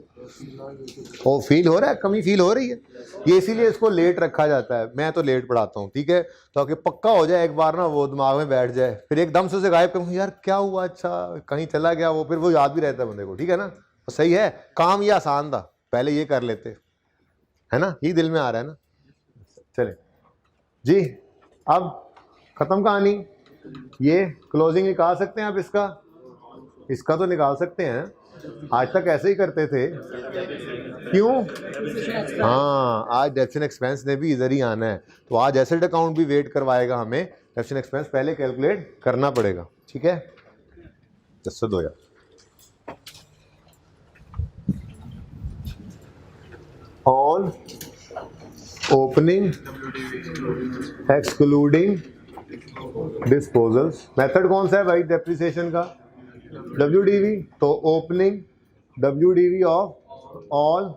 वो फील हो रहा है, कमी फील हो रही है, ये इसीलिए इसको लेट रखा जाता है। मैं तो लेट पढ़ाता हूँ, ठीक है, ताकि पक्का हो जाए एक बार ना, वो दिमाग में बैठ जाए, फिर एकदम से उसे गायब करूँ, यार क्या हुआ, अच्छा कहीं चला गया वो, फिर वो याद भी रहता है बंदे को, ठीक है ना। तो सही है, काम ये आसान था, पहले ये कर लेते, है ना, ये दिल में आ रहा है ना। चले जी, अब खत्म कहानी। ये क्लोजिंग निकाल सकते हैं आप, इसका तो निकाल सकते हैं। आज तक ऐसे ही करते थे, क्यों, हाँ, आज डेप्शन एक्सपेंस ने भी इधर ही आना है, तो आज एसेट अकाउंट भी वेट करवाएगा हमें, डेप्शन एक्सपेंस पहले कैलकुलेट करना पड़ेगा, ठीक है। जैसे दो यार, on opening excluding disposals, method कौन सा है भाई डेप्रिसिएशन का, WDV। तो opening WDV of all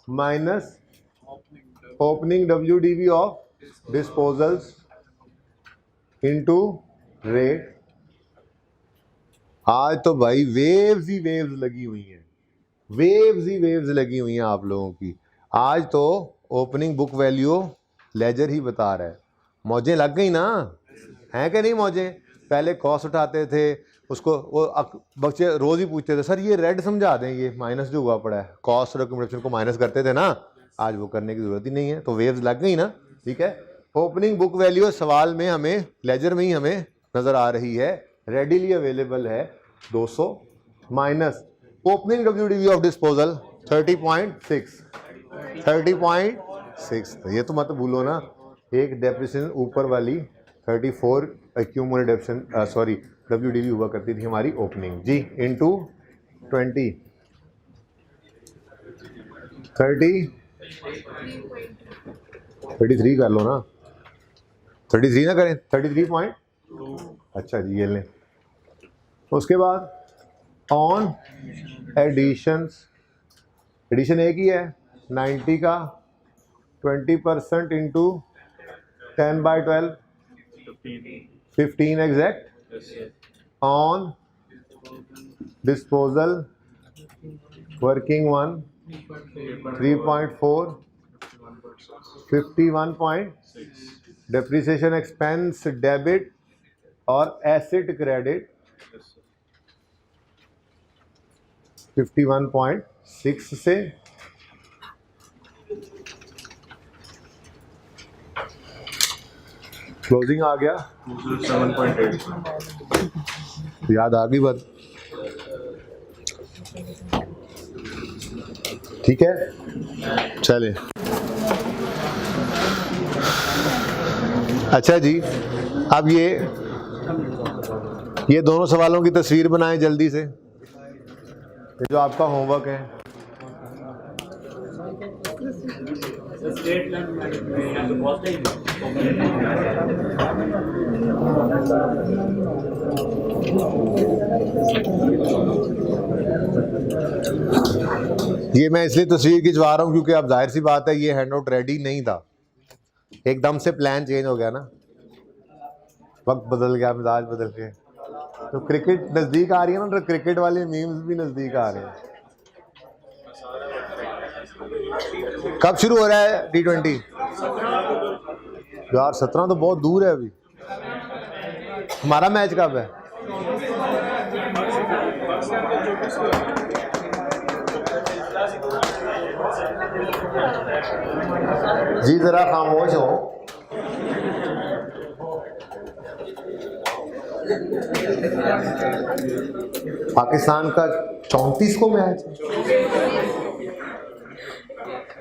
minus opening WDV of disposals into rate. आज तो भाई वेव्स ही वेव्स लगी हुई हैं, वेव्स ही वेव्स लगी हुई हैं आप लोगों की। आज तो ओपनिंग बुक वैल्यू लेजर ही बता रहा है, मौजें लग गई ना, हैं कि नहीं मौजें। पहले कॉस्ट उठाते थे, उसको वो बच्चे रोज ही पूछते थे, सर ये रेड समझा दें, ये माइनस जो हुआ पड़ा है, कॉस्ट और अक्यूमुलेशन को माइनस करते थे ना, आज वो करने की जरूरत ही नहीं है, तो वेव्स लग गई ना, ठीक है। ओपनिंग बुक वैल्यू सवाल में हमें लेजर में ही हमें नजर आ रही है, रेडिली अवेलेबल है 200 minus opening WDV of disposal 30.6, तो ये तो मत भूलो ना, एक डेप्रिसिएशन ऊपर वाली 34 एक्यूमुलेटेड WDV हुआ करती थी हमारी ओपनिंग जी, इनटू 20 33 कर लो ना, 33 ना करें, 33.2, अच्छा जी ये लें। उसके बाद ऑन एडिशंस, एडिशन एक ही है 90 का 20% into 10/12 15 exact on disposal working 1 3.4 51. Depreciation expense debit और एसेट क्रेडिट 51.6 से क्लोजिंग आ गया 7.8। याद आ गई बात। ठीक है, चले। अच्छा जी, अब ये दोनों सवालों की तस्वीर बनाएं जल्दी से, ये जो आपका होमवर्क है। ये मैं इसलिए तस्वीर खिंचवा रहा हूँ क्योंकि अब जाहिर सी बात है ये हैंड आउट रेडी नहीं था, एकदम से प्लान चेंज हो गया ना, वक्त बदल गया, मिजाज बदल गए। तो क्रिकेट नज़दीक आ रही है ना, तो क्रिकेट वाले मीम्स भी नज़दीक आ रहे हैं। कब शुरू हो रहा है T20? यार 17 तो बहुत दूर है अभी। हमारा मैच कब है? जी जरा खामोश हो। पाकिस्तान का 34 को मैच।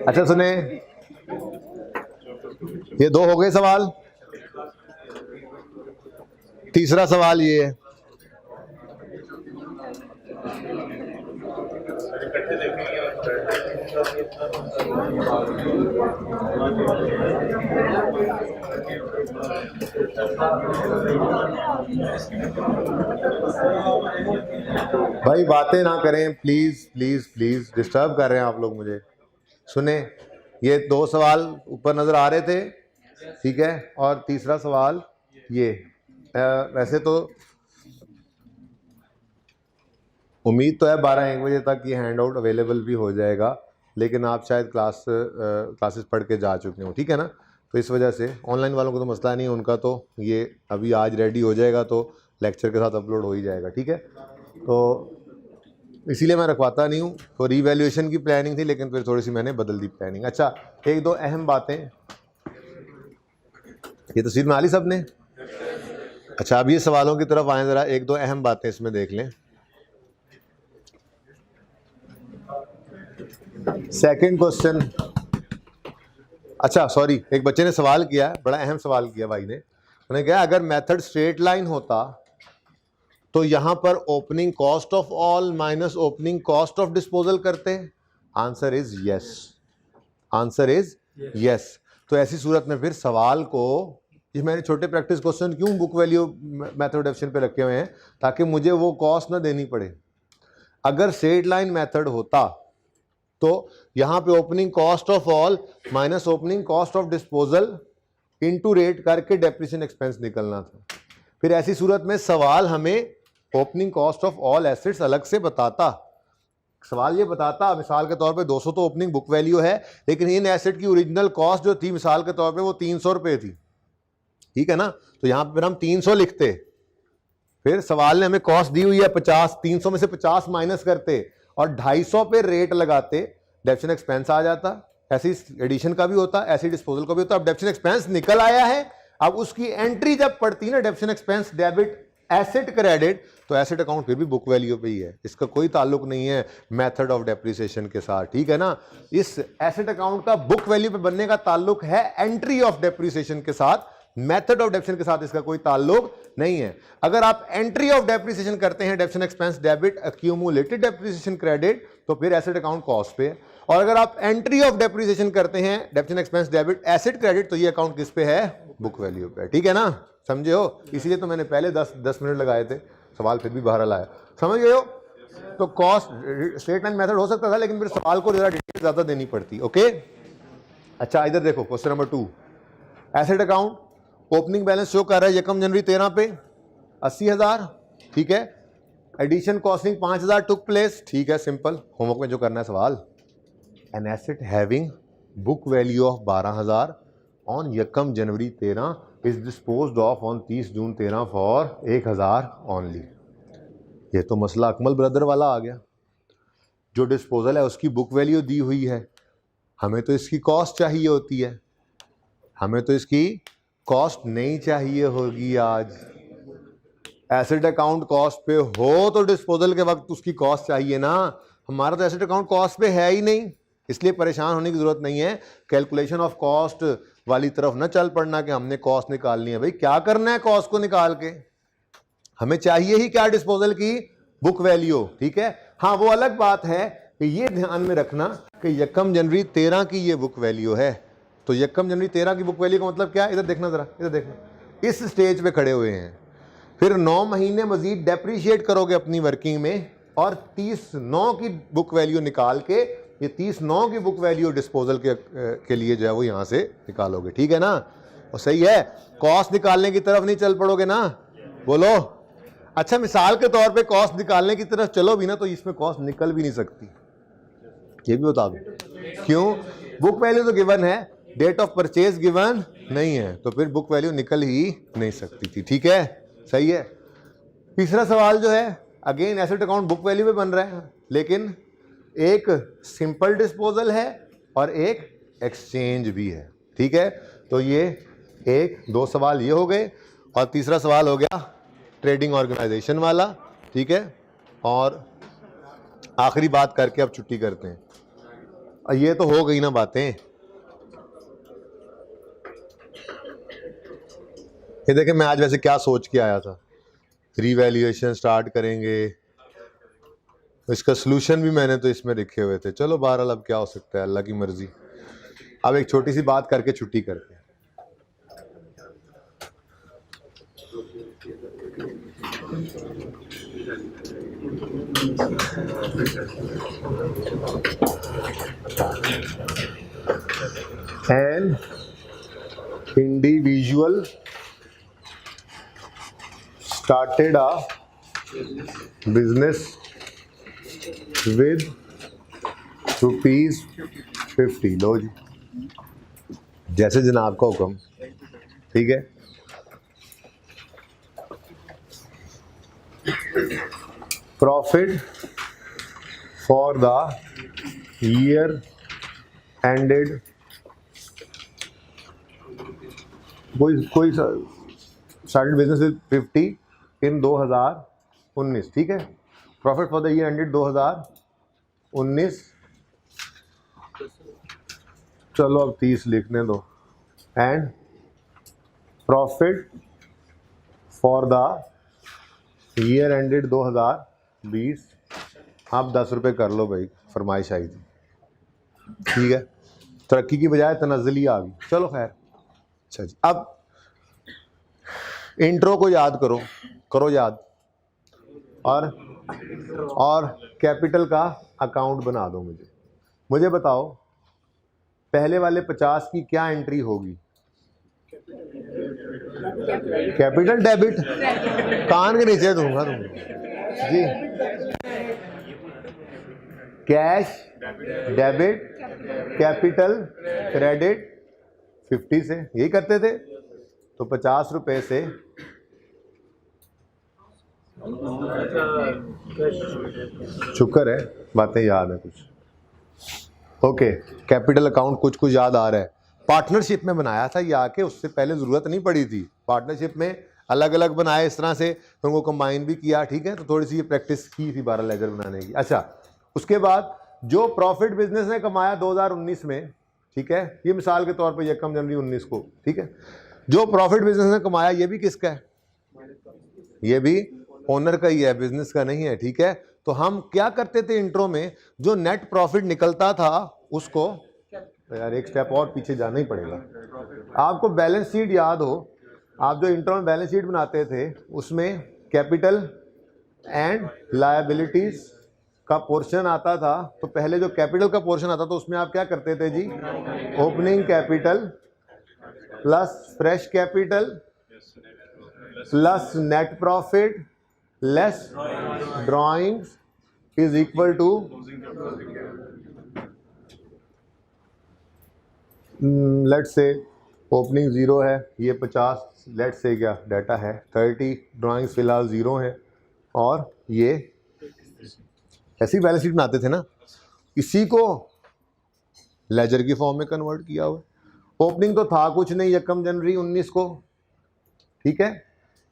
अच्छा सुने, ये दो हो गए सवाल। तीसरा सवाल ये है, भाई बातें ना करें प्लीज प्लीज प्लीज, डिस्टर्ब कर रहे हैं आप लोग मुझे। सुने, ये दो सवाल ऊपर नजर आ रहे थे, ठीक है, और तीसरा सवाल ये। वैसे तो उम्मीद तो है 12-1 बजे तक ये हैंड आउट अवेलेबल भी हो जाएगा, लेकिन आप शायद क्लासेस पढ़ के जा चुके हो, ठीक है ना। तो इस वजह से ऑनलाइन वालों को तो मसला नहीं है, उनका तो ये अभी आज रेडी हो जाएगा तो लेक्चर के साथ अपलोड हो ही जाएगा, ठीक है। तो इसीलिए मैं रखवाता नहीं हूँ। तो रीवैल्यूएशन की प्लानिंग थी, लेकिन फिर थोड़ी सी मैंने बदल दी प्लानिंग। अच्छा, एक दो अहम बातें, ये तस्वीर में आ ली सबने? अच्छा, अब ये सवालों की तरफ आए, ज़रा एक दो अहम बातें इसमें देख लें। सेकंड क्वेश्चन, अच्छा सॉरी, एक बच्चे ने सवाल किया है, बड़ा अहम सवाल किया भाई ने। उन्होंने कहा अगर मेथड स्ट्रेट लाइन होता तो यहां पर opening cost of all minus opening cost of disposal करते। Answer is yes, answer is yes. तो ऐसी सूरत में फिर सवाल को, ये मैंने छोटे प्रैक्टिस क्वेश्चन क्यों बुक वैल्यू मेथड ऑप्शन पे रखे हुए हैं, ताकि मुझे वो कॉस्ट ना देनी पड़े। अगर स्ट्रेट लाइन मेथड होता तो यहां पे opening cost of all minus opening cost of disposal into rate करके डेप्रिसिएशन एक्सपेंस निकलना था। फिर ऐसी सूरत में सवाल हमें opening cost of all assets अलग से बताता। सवाल ये बताता, मिसाल के तौर पे 200 तो ओपनिंग बुक वैल्यू है, लेकिन इन एसेट की ओरिजिनल कॉस्ट जो थी मिसाल के तौर पे वो 300 रुपये थी, ठीक है ना। तो यहां पर हम 300 लिखते, फिर सवाल ने हमें कॉस्ट दी हुई है 50, 300 में से 50 माइनस करते और 250 पे रेट लगाते, डेप्रिसिएशन एक्सपेंस आ जाता। ऐसी एडिशन का भी होता, ऐसी डिस्पोजल का भी होता। अब डेप्रिसिएशन एक्सपेंस निकल आया है, अब उसकी एंट्री जब पड़ती है ना, depreciation expense debit asset credit, तो एसेट अकाउंट फिर भी बुक वैल्यू पे ही है, इसका कोई ताल्लुक नहीं है मेथड ऑफ डेप्रिसिएशन के साथ, ठीक है ना। इस एसेट अकाउंट का बुक वैल्यू पे बनने का ताल्लुक है एंट्री ऑफ डेप्रिसिएशन के साथ, मेथड ऑफ डेप्रिसिएशन के साथ इसका कोई ताल्लुक नहीं है। अगर आप एंट्री ऑफ डेप्रिसिएशन करते हैं, depreciation expense debit accumulated depreciation credit, तो फिर एसेट अकाउंट कॉस्ट पे है। और अगर आप एंट्री ऑफ डेप्रिसिएशन करते हैं, depreciation expense debit asset credit, तो ये अकाउंट किस पे है? बुक वैल्यू पे, ठीक है ना, समझे हो। इसीलिए तो मैंने पहले 10 मिनट लगाए थे, सवाल फिर भी बाहर आया, समझ गए हो। तो कॉस्ट स्ट्रेट लाइन मेथड हो सकता था, लेकिन फिर सवाल को जरा डिटेल ज्यादा देनी पड़ती, ओके। अच्छा इधर देखो, question number 2, asset account opening balance show कर रहा है 1 जनवरी 13 पे 80,000, ठीक है। एडिशन कॉस्टिंग 5,000 टुक प्लेस, ठीक है, सिंपल। होमवर्क में जो करना है सवाल, an asset having book value of 12,000 on 1 January 13 is disposed of on 30 June 13 for 1,000 only. ये तो मसला अकमल ब्रदर वाला आ गया। जो डिस्पोजल है उसकी बुक वैल्यू दी हुई है, हमें तो इसकी कॉस्ट चाहिए होती है, हमें तो इसकी कॉस्ट नहीं चाहिए होगी आज। एसेट अकाउंट कॉस्ट पे हो तो डिस्पोजल के वक्त उसकी कॉस्ट चाहिए ना। हमारा तो एसेट अकाउंट कॉस्ट पे है ही नहीं, इसलिए परेशान होने की जरूरत नहीं है। कैलकुलेशन ऑफ कॉस्ट वाली तरफ ना चल पड़ना कि हमने कॉस्ट निकालनी है। भाई क्या करना है कॉस्ट को निकाल के, हमें चाहिए ही क्या, डिस्पोजल की बुक वैल्यू। ठीक है, हाँ वो अलग बात है कि ये ध्यान में रखना कि यकम जनवरी 13 की ये बुक वैल्यू है। तो यकम जनवरी 13 की बुक वैल्यू का मतलब क्या है, इधर देखना जरा, इधर देखना, इस स्टेज पे खड़े हुए हैं। फिर 9 महीने मजीद डेप्रीशिएट करोगे अपनी वर्किंग में और 30/9 की बुक वैल्यू निकाल के, ये 30/9 की बुक वैल्यू डिस्पोजल के लिए जो है वो यहाँ से निकालोगे। ठीक है ना, और सही है, कॉस्ट निकालने की तरफ नहीं चल पड़ोगे ना, बोलो। अच्छा मिसाल के तौर पे कॉस्ट निकालने की तरफ चलो भी ना तो इसमें कॉस्ट निकल भी नहीं सकती, ये भी बता दो। क्यों, बुक वैल्यू तो गिवन है, डेट ऑफ परचेज गिवन नहीं है, तो फिर बुक वैल्यू निकल ही नहीं सकती थी। ठीक है, सही है। तीसरा सवाल जो है, again asset account book value पे बन रहा है, लेकिन एक सिंपल डिस्पोजल है और एक एक्सचेंज भी है। ठीक है, तो ये 1-2 सवाल ये हो गए, और तीसरा सवाल हो गया ट्रेडिंग ऑर्गेनाइजेशन वाला। ठीक है, और आखिरी बात करके अब छुट्टी करते हैं। और ये तो हो गई ना बातें, ये देखें मैं आज वैसे क्या सोच के आया था, रीवैल्यूएशन स्टार्ट करेंगे, इसका सलूशन भी मैंने तो इसमें लिखे हुए थे। चलो बहरहाल अब क्या हो सकता है, अल्लाह की मर्जी। अब एक छोटी सी बात करके छुट्टी करते हैं। An individual started a business with ₹50। लो जी, जैसे जनाब का हुक्म। ठीक है, profit for the year ended, कोई स्टार्टेड बिजनेस विद 50 इन 2019। ठीक है, profit for the year ended 2019, चलो अब 30 लिखने दो, and profit for the year ended 2020। आप 10 रुपये कर लो भाई, फरमाइश आई थी। ठीक है, तरक्की की बजाय तनज़्ज़ुली आ गई, चलो खैर। अच्छा जी, अब इंट्रो को याद करो याद, और कैपिटल का अकाउंट बना दो। मुझे बताओ पहले वाले 50 की क्या एंट्री होगी, कैपिटल डेबिट, कान के नीचे दूंगा तुम जी, कैश डेबिट, कैपिटल क्रेडिट 50 से, यही करते थे। तो 50 रुपए से शुक्र है बातें याद है कुछ। ओके, कैपिटल अकाउंट कुछ याद आ रहा है। पार्टनरशिप में बनाया था ये आके, उससे पहले ज़रूरत नहीं पड़ी थी। पार्टनरशिप में अलग अलग बनाए इस तरह से, तो उनको कंबाइन भी किया। ठीक है, तो थोड़ी सी ये प्रैक्टिस की थी 12 लेजर बनाने की। अच्छा, उसके बाद जो प्रॉफिट बिजनेस ने कमाया 2019 में, ठीक है, ये मिसाल के तौर पे यकम जनवरी 19 को, ठीक है, जो प्रॉफिट बिजनेस ने कमाया ये भी किसका है, ये भी ओनर का ही है, बिजनेस का नहीं है। ठीक है, तो हम क्या करते थे इंट्रो में, जो नेट प्रॉफिट निकलता था उसको, यार एक स्टेप और पीछे जाना ही पड़ेगा। आपको बैलेंस शीट याद हो, आप जो इंट्रो में बैलेंस शीट बनाते थे उसमें कैपिटल एंड लायबिलिटीज का पोर्शन आता था। तो पहले जो कैपिटल का पोर्शन आता था उसमें आप क्या करते थे जी, opening capital plus fresh capital plus net profit less drawings is equal to let's say opening 0 है, ये 50, लेट्स से क्या डाटा है 30, ड्राइंग्स फिलहाल 0 है, और ये ऐसी बैलेंस शीट बनाते थे ना, इसी को लेजर की फॉर्म में कन्वर्ट किया हुआ। ओपनिंग तो था कुछ नहीं 1 जनवरी 19 को, ठीक है।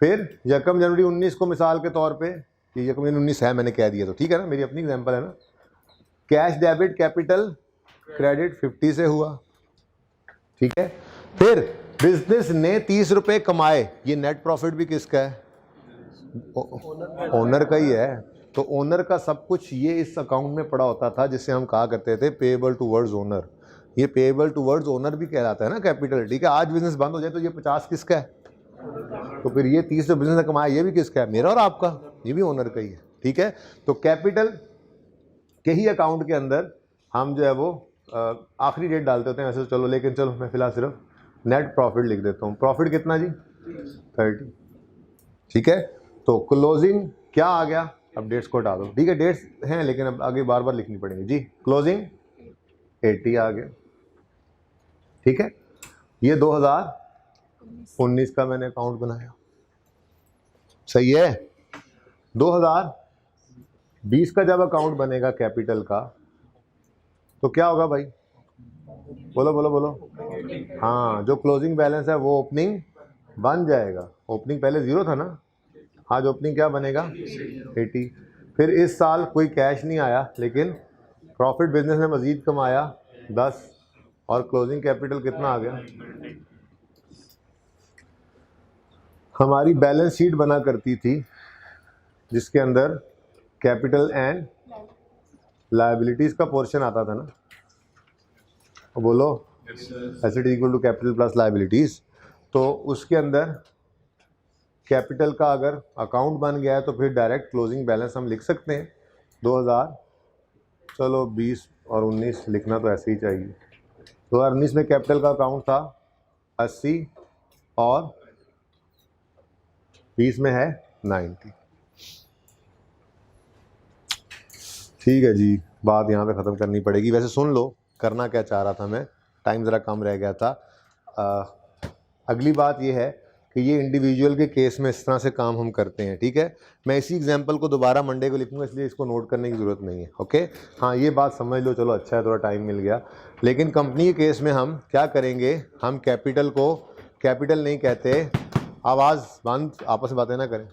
फिर 1 जनवरी 19 को मिसाल के तौर पे, ये 1 जनवरी 19 है, मैंने कह दिया तो ठीक है ना, मेरी अपनी एग्जांपल है ना। कैश डेबिट कैपिटल क्रेडिट 50 से हुआ, ठीक है। फिर बिजनेस ने 30 रुपए कमाए, ये नेट प्रॉफिट भी किसका है? ओनर का ही है। तो ओनर का सब कुछ ये इस अकाउंट में पड़ा होता था, जिससे हम कहा करते थे पेएबल टुवर्ड्स ओनर। ये पेएबल टुवर्ड्स ओनर भी कहलाता है ना कैपिटल, ठीक है। आज बिजनेस बंद हो जाए तो ये 50 किसका है? तो फिर ये 30 जो बिजनेस ने कमाया ये भी किसका है? मेरा और आपका, ये भी ओनर का ही है, ठीक है। तो कैपिटल के ही अकाउंट के अंदर हम जो है वो आखिरी डेट डालते होते हैं वैसे तो, चलो लेकिन चलो मैं फिलहाल सिर्फ नेट प्रॉफिट लिख देता हूँ। प्रॉफिट कितना जी? 30, ठीक है। तो क्लोजिंग क्या आ गया? अब डेट्स को हटा दो, ठीक है। डेट्स हैं लेकिन अब आगे बार बार लिखनी पड़ेगी जी। क्लोजिंग 80 आ गया, ठीक है। ये 2019 का मैंने अकाउंट बनाया, सही है। 2020 का जब अकाउंट बनेगा कैपिटल का तो क्या होगा भाई? बोलो बोलो बोलो। हाँ, जो क्लोजिंग बैलेंस है वो ओपनिंग बन जाएगा। ओपनिंग पहले 0 था ना, आज ओपनिंग क्या बनेगा? 80। फिर इस साल कोई कैश नहीं आया, लेकिन प्रॉफिट बिजनेस ने मजीद कमाया 10, और क्लोजिंग कैपिटल कितना आ गया? हमारी बैलेंस शीट बना करती थी जिसके अंदर कैपिटल एंड लायबिलिटीज का पोर्शन आता था ना, तो बोलो asset equal to capital plus liabilities. तो उसके अंदर कैपिटल का अगर अकाउंट बन गया है तो फिर डायरेक्ट क्लोजिंग बैलेंस हम लिख सकते हैं 2020 और 19 लिखना तो ऐसे ही चाहिए। 2019 में कैपिटल का अकाउंट था 80 और 20 में है 90, ठीक है जी। बात यहाँ पे ख़त्म करनी पड़ेगी। वैसे सुन लो करना क्या चाह रहा था मैं, टाइम ज़रा कम रह गया था। अगली बात ये है कि ये इंडिविजुअल के केस में इस तरह से काम हम करते हैं, ठीक है। मैं इसी एग्जांपल को दोबारा मंडे को लिखूंगा, इसलिए इसको नोट करने की ज़रूरत नहीं है, ओके। हाँ, ये बात समझ लो, चलो अच्छा है थोड़ा टाइम मिल गया। लेकिन कंपनी के केस में हम क्या करेंगे? हम कैपिटल को कैपिटल नहीं कहते, आवाज़ बंद, आपस में बातें ना करें,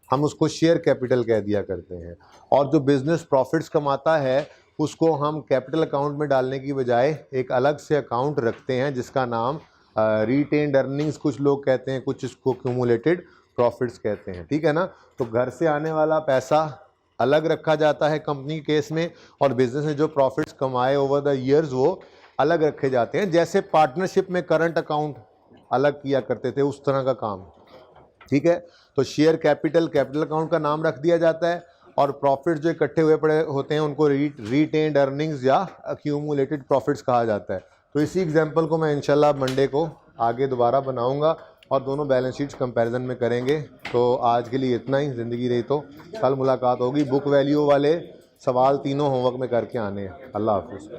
हम उसको शेयर कैपिटल कह दिया करते हैं। और जो बिजनेस प्रॉफिट्स कमाता है उसको हम कैपिटल अकाउंट में डालने की बजाय एक अलग से अकाउंट रखते हैं जिसका नाम रिटेन्ड अर्निंग्स कुछ लोग कहते हैं, कुछ इसको क्यूमुलेटेड प्रॉफिट्स कहते हैं, ठीक है ना। तो घर से आने वाला पैसा अलग रखा जाता है कंपनी के केस में, और बिजनेस ने जो प्रॉफिट्स कमाए ओवर द ईयर्स वो अलग रखे जाते हैं। जैसे पार्टनरशिप में करंट अकाउंट अलग किया करते थे उस तरह का काम, ठीक है। तो शेयर कैपिटल अकाउंट का नाम रख दिया जाता है, और प्रॉफिट्स जो इकट्ठे हुए पड़े होते हैं उनको रिटेन्ड अर्निंग्स या अक्यूमुलेटेड प्रॉफिट्स कहा जाता है। तो इसी एग्जांपल को मैं इंशाल्लाह मंडे को आगे दोबारा बनाऊंगा और दोनों बैलेंस शीट्स कंपैरिजन में करेंगे। तो आज के लिए इतना ही, ज़िंदगी रही तो कल मुलाकात होगी। बुक वैल्यू वाले सवाल तीनों होमवर्क में करके आने हैं। अल्लाह हाफिज़।